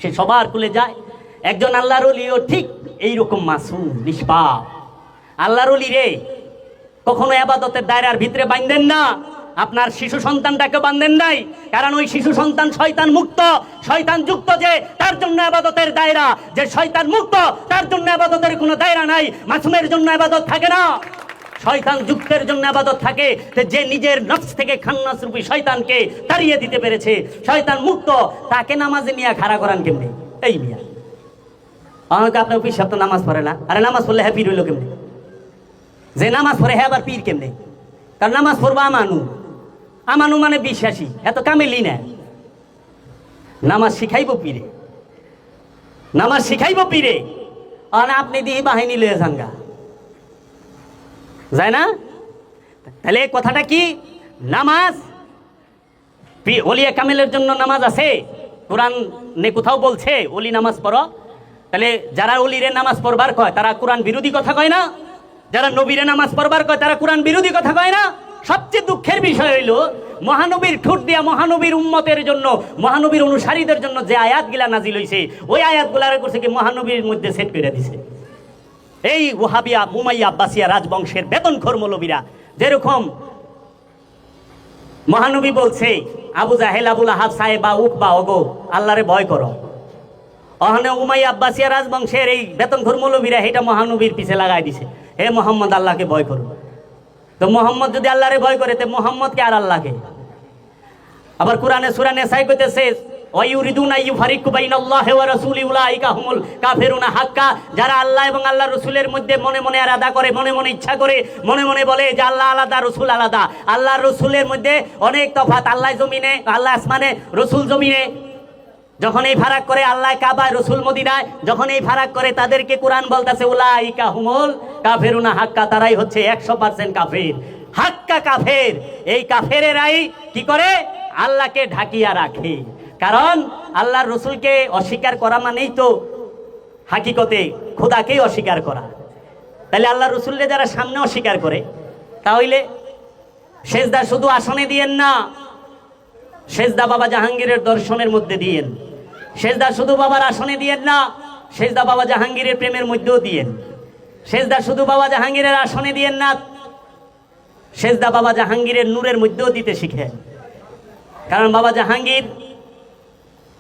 সে সবার কুলে যায়, একজন আল্লাহর ওলিও ঠিক এইরকম মাসুম নিষ্পাপ। আল্লাহর ওলি রে কখনো ইবাদতের দায়রার ভিতরে বাঁধেন না, আপনার শিশু সন্তানটাকে বাঁধেন নাই। কারণ ওই শিশু সন্তান শয়তান মুক্ত, শয়তান যুক্ত, যে তার জন্য ইবাদতের দায়রা, যে শয়তান মুক্ত তার জন্য ইবাদতের কোনো দায়রা নাই। মাসুমের জন্য ইবাদত থাকে না, শয়তান যুক্তের জন্য ইবাদত থাকে। যে নিজের নফস থেকে খান্নাস রূপী শয়তানকে তাড়িয়ে দিতে পেরেছে, শয়তান মুক্ত, তাকে নামাজে নিয়ে খাড়া করান কেমনে? এই মিয়া আমাকে আপনার পীর সাহেব তো নামাজ পড়ে না। আরে নামাজ পড়লে হ্যাঁ পীর হইল কেমনে? যে নামাজ পড়ে হ্যাঁ আবার পীর কেমনে? কারণ নামাজ পড়বো আমানু, আমানু মানে বিশ্বাসী, এত কামেলি না। নামাজ শিখাইব পীরে, নামাজ শিখাইব পীরে। আর আপনি দিয়ে বাহিনী লয়ে যাঙ্গা যায় না? তাহলে কথাটা কি? নামাজ ওলিয়া কামেলের জন্য নামাজ আছে, কোরআন নে কোথাও বলছে ওলি নামাজ পড়ো? তাহলে যারা ওলিরে নামাজ পড়বার কয় তারা কোরআন বিরোধী কথা কয় না? যারা নবীরে নামাজ পড়বার কয় তারা কোরআন বিরোধী কথা কয় না? সবচেয়ে দুঃখের বিষয় হইল মহানবীর ঠোঁট দিয়া মহানবীর উম্মতের জন্য, মহানবীর অনুসারীদের জন্য যে আয়াতগুলা নাজিল হইছে, ওই আয়াতগুলা করছে কি মহানবীর মধ্যে সেট করে দিছে। এই ওহাবিয়া, উমাইয়া, আব্বাসিয়া রাজবংশের বেতনখোর মৌলবীরা, যেরকম মহানবী বলছে আবু জাহেল, আবুল আহাব, সাহেবা, উকবা, ওগো আল্লাহরে ভয় করো। ওখানে উমাইয়া আব্বাসিয়া রাজবংশের এই বেতনখোর মৌলবীরা এটা মহানবীর পিছে লাগাই দিছে, হে মোহাম্মদ আল্লাহকে ভয় করো। তো মোহাম্মদ যদি আল্লাহরে ভয় করে, তো মোহাম্মদকে আর আল্লাহকে? আবার কোরআনে সূরা নিসা কইতেছে ওয়ায়ুরিদুনা ইউফারিকু বাইনাল্লাহি ওয়া রাসূলি উলাইকা হুমুল কাফিরুনা হাক্কা। যারা আল্লাহ এবং আল্লাহর রাসূলের মধ্যে মনে মনে আলাদা করে, মনে মনে ইচ্ছা করে, মনে মনে বলে যে আল্লাহ আলাদা, রাসূল আলাদা। আল্লাহর রাসূলের মধ্যে অনেক তফাৎ, আল্লাহ জমিনে, আল্লাহ আসমানে, রাসূল জমিনে। যখন এই ফারাক করে আল্লাহ কাবায়, রাসূল মদিনায়, যখন এই ফারাক করে তাদেরকে কোরআন বলতেছে উলাইকা হুমুল কাফিরুনা হাক্কা, তারাই হচ্ছে 100% কাফের, হাক্কা কাফের। এই কাফেরেরাই কি করে? আল্লাহকে ঢাকিয়া রাখে। কারণ আল্লাহর রসুলকে অস্বীকার করা মানেই তো হাকিকতে খোদাকেই অস্বীকার করা। তাহলে আল্লাহর রসুলকে যারা সামনে অস্বীকার করে, তাহলে সেজদা শুধু আসনে দিয়েন না, সেজদা বাবা জাহাঙ্গীরের দর্শনের মধ্যে দিয়েন। সেজদা শুধু বাবার আসনে দিয়েন না, সেজদা বাবা জাহাঙ্গীরের প্রেমের মধ্যেও দিয়েন। সেজদা শুধু বাবা জাহাঙ্গীরের আসনে দিয়েন না, সেজদা বাবা জাহাঙ্গীরের নূরের মধ্যেও দিতে শিখেন। কারণ বাবা জাহাঙ্গীর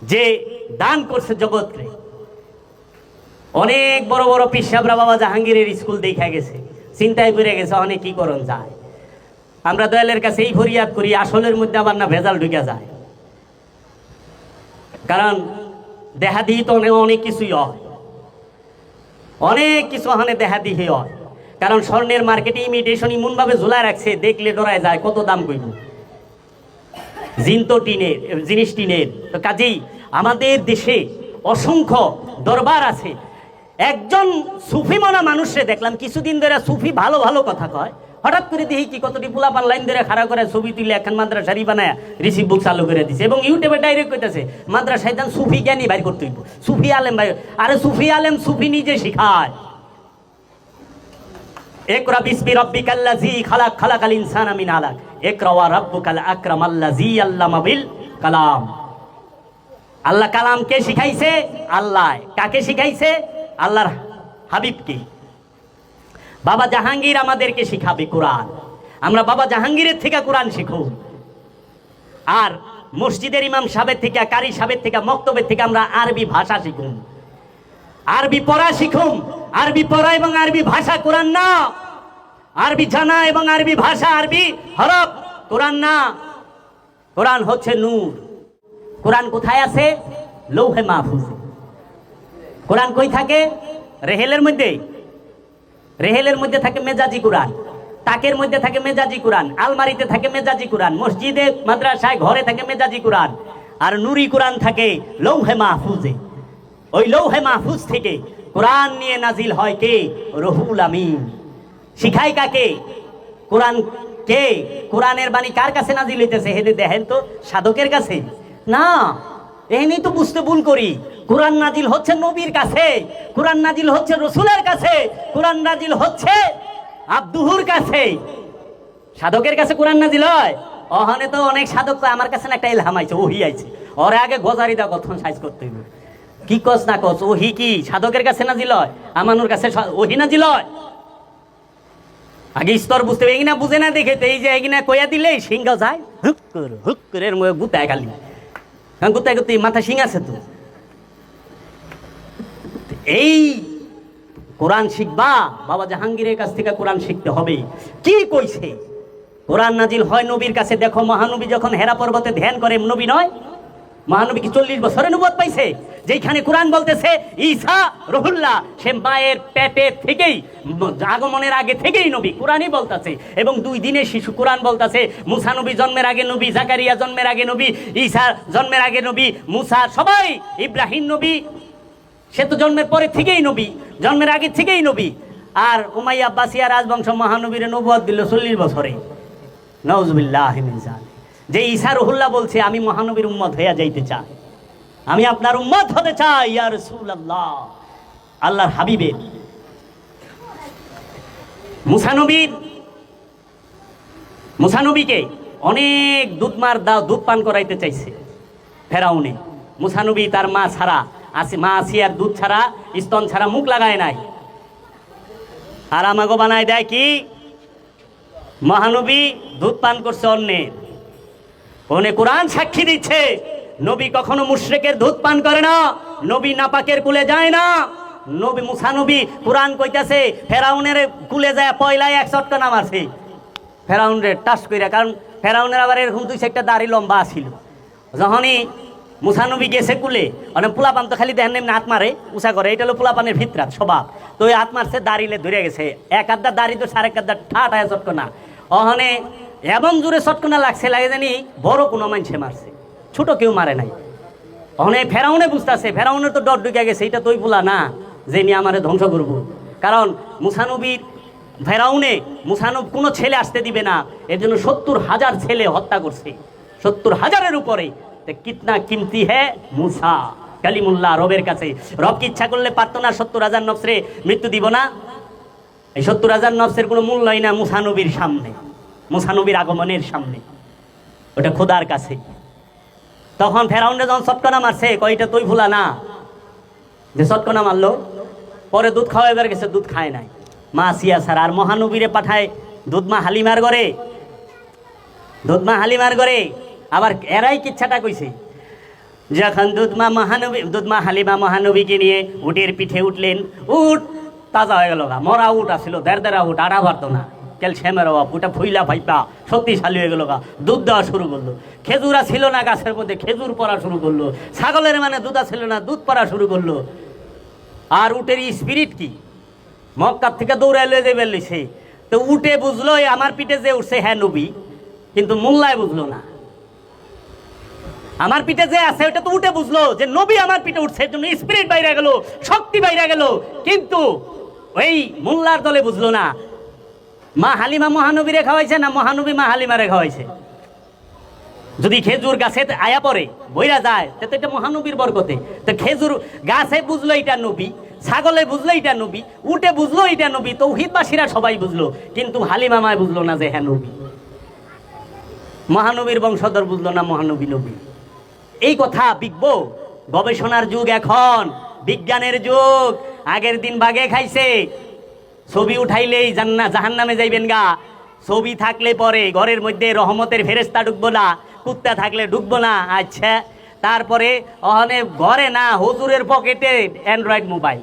যে দান করছে জগৎকে, অনেক বড় বড় পিসাবরা বাবা জাহাঙ্গীরের স্কুল দেখা গেছে, চিন্তায় পড়ে গেছে অনেক কি করণ যায়। আমরা দয়ালের কাছে এই ফরিয়াদ করি, আসলের মধ্যে আবার না ভেজাল ঢুকে যায়। কারণ দেহাদিহি তো অনেক কিছুই হয়, অনেক কিছু ওখানে দেহাদিহি হয়। কারণ স্বর্ণের মার্কেটে ইমিটেশন এমনভাবে ঝুলায় রাখছে, দেখলে ডরায় যায় কত দাম কইব। জিন তো টিনের জিনিস, টিনের। তো কাজেই আমাদের দেশে অসংখ্য দরবার আছে। একজন সুফি মনা মানুষে দেখলাম কিছুদিন ধরে সুফি ভালো ভালো কথা কয়, হঠাৎ করে দেখি কি কতটি পোলাপান লাইন ধরে খাড়া করে ছবি তুলে এখন মাদ্রাসারি বানায় রিসিভ বুক চালু করে দিছে, এবং ইউটিউবে ডাইরেক্ট কইতেছে মাদ্রাসায় যান সুফি জ্ঞানী বাইর করতে হইব, সুফি আলেম ভাই। আরে সুফি আলেম সুফি নিজে শিখায়। ইকরা বিসমি রাব্বিকাল্লাযী খালাক, খালাকাল ইনসানা মিন আলাক, ইকরা ওয়া রাব্বুকাল আকরাম আল্লাযী আল্লামা বিল কালাম। আল্লাহ কালামকে শিখাইছে, আল্লাহ কাকে শিখাইছে? আল্লাহর হাবিবকে। বাবা জাহাঙ্গীর আমাদেরকে শিখাবে কোরআন, আমরা বাবা জাহাঙ্গীরের থেকে কোরআন শিখুন। আর মসজিদের ইমাম সাহেবের থেকে, কারি সাহেবের থেকে, মক্তবের থেকে আমরা আরবি ভাষা শিখুন, আরবি পড়া শিখুন। আরবি পড়া এবং আরবি ভাষা কোরআন না। আরবি জানা এবং আরবি ভাষা, আরবি হরফ। কোরআন না, কোরআন হচ্ছে নূর। কোরআন কোথায় আছে? লৌহে মাহফুজ। কোরআন কই থাকে? রেহেলের মধ্যে। রেহেলের মধ্যে থাকে মেজাজি কোরআন, তাকের মধ্যে থাকে মেজাজি কোরআন, আলমারিতে থাকে মেজাজি কোরআন, মসজিদে মাদ্রাসায় ঘরে থাকে মেজাজি কোরআন, আর নুরি কোরআন থাকে লৌহে মাহফুজে। ওই লৌহে মাহফুজ থেকে কোরআন নিয়ে নাজিল হয় কে? রহুল আমিন। শিখাই কাকে? কোরআন কে? কোরআনের বাণী কার কাছে নাজিল হইতেছে? হেদে দেখেন তো, সাধকের কাছে না। এমনি তো বুঝতে ভুল করি। কোরআন নাজিল হচ্ছে নবীর কাছে, কোরআন নাজিল হচ্ছে রসুলের কাছে, কোরআন নাজিল হচ্ছে আব্দুহুর কাছে। সাধকের কাছে কোরআন নাজিল হয়? ওখানে তো অনেক সাধক আমার কাছে না একটা ইলহাম আইছে, ওহি আইছে, ওরে আগে গজারি দা গঠন সাইজ করতে হইবে। কি কস না কস, ওহি কি সাধকের কাছে নাজিল হয়? আমানুর কাছে ওহি নাজিল হয়? আগে স্তর বুঝতে হবে। এগিনা বুঝে না দেখে তো এই যে এগিনা কইয়া দিলেই সিংহ যায় হুক করে এর মুখে গুতায় খালি, কারণ গুতায় গুতাই মাথা সিং আছে তো। এই কোরআন শিখবা, বাবা জাহাঙ্গীরের কাছ থেকে কোরআন শিখতে হবে। কি কইছে? কোরআন নাজিল হয় নবীর কাছে। দেখো মহানবী যখন হেরা পর্বতে ধ্যান করে, নবী নয়? মহানবী কি 40 বছরে নবুয়ত পাইছে? যেখানে কোরআন বলতেছে ঈসা রুহুল্লাহ, সে মায়ের পেটে থেকেই, আগমনের আগে থেকেই নবী, কোরআনই বলতেছে। এবং 2 দিনের শিশু, কোরআন বলতেছে মুসা নবী জন্মের আগে নবী, জাকারিয়া জন্মের আগে নবী, ঈসা জন্মের আগে নবী, মুসা সবাই, ইব্রাহিম নবী সে তো জন্মের পরে থেকেই নবী, জন্মের আগে থেকেই নবী। আর উমাইয়া আব্বাসিয়া রাজবংশ মহানবীর নবুয়ত দিল 40 বছরে। নাউজুবিল্লাহি মিন যালিক। যে ঈসা রুহুল্লাহ বলছে আমি মহানবীর উম্মত হইয়া যাইতে চাই, আমি আপনার উম্মত হতে চাই ইয়া রাসূলুল্লাহ, আল্লাহর হাবিবের। মুসা নবীকে অনেক দুধ পান করাইতে চাইছে ফেরাউনে। মুসা নবী তার মা ছাড়া, মা আসিয়ার দুধ ছাড়া, স্তন ছাড়া মুখ লাগায় নাই। আর আমাকে বানায় দেয় কি? মহানবী দুধ পান করছে অন্যের। ওনে কোরআন সাক্ষী দিচ্ছে নবী কখনো মুশরিকের দুধ পান করে না, নবী নাপাকের কুলে যায় না। নবী মুসা নবী কোরআন কইতাছে ফেরাউনের কুলে যায় পয়লায় 1 চটকানা মারছে ফেরাউনের টাস কইরা, কারণ ফেরাউনের আবার এরকম 2-4টা দাড়ি লম্বা ছিল। যখনই মুসা নবী গেছে কুলে, অনেক পোলাপান তো খালি দেখেন এমনি হাত মারে, উষা করে, এটা হলো পোলাপানের ভিতরাত স্বভাব। তো ওই হাত মারছে, দাঁড়িলে ধরে গেছে, 1 আধা দাড়ি তো 1.5 আধা ঠাটায় চটকনা। ওখানে এমন জোরে চটকনা লাগছে, লাগে জানি বড় কোনো মানুষে মারছে, ছোট কেউ মারে নাই। ওখানে ফেরাউনে বুঝতেছে, ফেরাউনের তো ডর ঢুকে গেছে, এটা তুই বলা না যে নিয়ে আমারে ধ্বংস করব। কারণ মুসানবীর ফেরাউনে মুসানব কোনো ছেলে আসতে দিবে না, এর জন্য 70,000 ছেলে হত্যা করছে, 70,000-এর উপরে। কিতনা কিমতি হ্যাঁ মুসা কালিমুল্লাহ, রবের কাছে। রব কি ইচ্ছা করলে পারতো না 70,000 নফসরে মৃত্যু দিব না? এই 70,000 নফসের কোনো মূল্যই না মুসানবীর সামনে, মুসানবীর আগমনের সামনে, ওটা খোদার কাছে। তখন ফেরাউনে যখন চটকনা মারছে, কয়টা তুই ভুলা না যে চটকনা মারলো, পরে দুধ খাওয়াইবার গেছে, দুধ খায় নাই, মা সিয়া সার। আর মহানবীরে পাঠায় দুধমা হালিমার ঘরে, দুধমা হালিমার ঘরে। আবার এরাই কিচ্ছাটা কইছে, যখন দুধমা হালিমা মহানবীকে নিয়ে উটের পিঠে উঠলেন, উট তাজা হয়ে গেল, মরা উট আসছিল, দেড় উট, আড়া পারতো না, ক্যালসিয়ামের অভাব, ওটা ফুইলা ফাইপা শক্তিশালী হয়ে গেল, দুধ দেওয়া শুরু করলো। খেজুরা ছিল না গাছের মধ্যে, খেজুর পড়া শুরু করলো। ছাগলের মানে দুধা ছিল না, দুধ পড়া শুরু করলো। আর উটের স্পিরিট কি, মক্কার থেকে দৌড়ায় লয়ে যাবে লইছে। তো উটে বুঝলো আমার পিঠে যে উঠছে হ্যাঁ নবী, কিন্তু মোল্লায় বুঝলো না আমার পিঠে যে আছে ওটা তো উঠে বুঝলো যে নবী আমার পিঠে উঠছে, এর জন্য স্পিরিট বাইরে গেল, শক্তি বাইরে গেল, কিন্তু ওই মোল্লার দলে বুঝলো না। মা হালিমা মহানবীরে খাওয়াইছে না মহানবী মা হালিমারে খাওয়াইছে? যদি খেজুর গাছে আয়া পড়ে বইরা যায়, তো এটা মহানবীর বরকতে। তো খেজুর গাছে বুঝলো এটা নবী, ছাগলে বুঝলো এটা নবী, উটে বুঝলো এটা নবী, তৌহিদবাসীরা সবাই বুঝলো, কিন্তু হালিমা মায় বুঝলো না যে হ্যাঁ নবী। মহানবীর বংশধর বুঝলো না মহানবী নবী। এই কথা বিজ্ঞ গবেষণার যুগ, এখন বিজ্ঞানের যুগ। আগের দিন বাগে খাইছে, ছবি উঠাইলেই জাহান্নামে যাইবেন গা, ছবি থাকলে পরে ঘরের মধ্যে রহমতের ফেরেশতা ঢুকবো না, কুত্তা থাকলে ঢুকবো না। আচ্ছা, তারপরে ওখানে ঘরে না, হুজুরের পকেটে অ্যান্ড্রয়েড মোবাইল,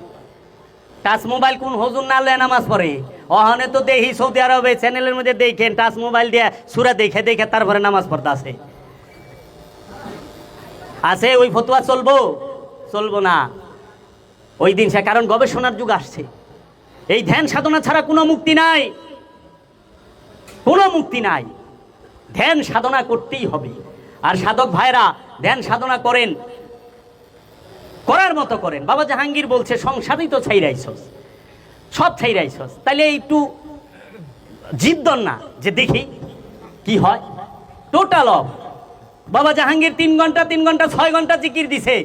টাচ মোবাইল। কোন হুজুর না লয়ে নামাজ পড়ে? ওখানে তো দেখি সৌদি আরবে চ্যানেলের মধ্যে দেখেন টাচ মোবাইল দিয়ে সুরা দেখে দেখে তারপরে নামাজ পড়তে আছে। আছে ওই ফতোয়া চলবো? চলবো না ওই দিন সে, কারণ গবেষণার যুগ আসছে। এই ধ্যান সাধনা ছাড়া কোনো মুক্তি নাই, কোনো মুক্তি নাই। ধ্যান সাধনা করতেই হবে। আর সাধক ভাইরা ধ্যান সাধনা করেন, করার মতো করেন। বাবা জাহাঙ্গীর বলছে সংসারই তো ছাইরাইছস, সব ছাইরাইছস, তাইলে একটু জিদ্দন না যে দেখি কি হয়। Total of. বাবা জাহাঙ্গীর 3 ঘন্টা 3 ঘন্টা 6 ঘন্টা জিকির দিছে।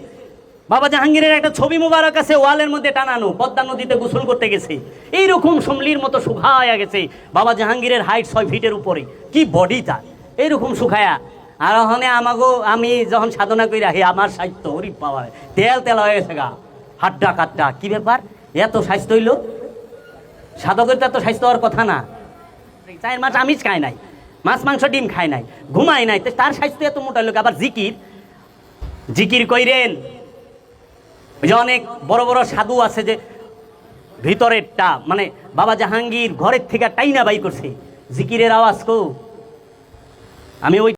বাবা জাহাঙ্গীরের একটা ছবি মুবারক আছে ওয়ালের মধ্যে টানানো, পদ্মা নদীতে গোসল করতে গেছে, এইরকম সমলির মতো শুকায়া গেছে। বাবা জাহাঙ্গীরের হাইট 6 ফিটের উপরে, কি বডি তার, এইরকম শুকায়া। আর ওখানে আমি যখন সাধনা করি রাখি আমার স্বাস্থ্য ওরি পাওয়া তেল তেল হয়ে গেছে গা, হাড্ডা কাট্টা। কি ব্যাপার, এত স্বাস্থ্য হইল? সাধকের তো এত স্বাস্থ্য হওয়ার কথা না। 4 মাস আমিষ খায় নাই, মাছ মাংস ডিম খায় নাই, ঘুমায় নাই, তার স্বাস্থ্য এত মোটা লোক। আবার জিকির কইরেন। ওই যে অনেক বড় বড় সাধু আছে যে ভিতরেরটা, মানে বাবা জাহাঙ্গীর ঘরের থেকে টাইনা বাই করছে জিকিরের আওয়াজ কো। আমি ওই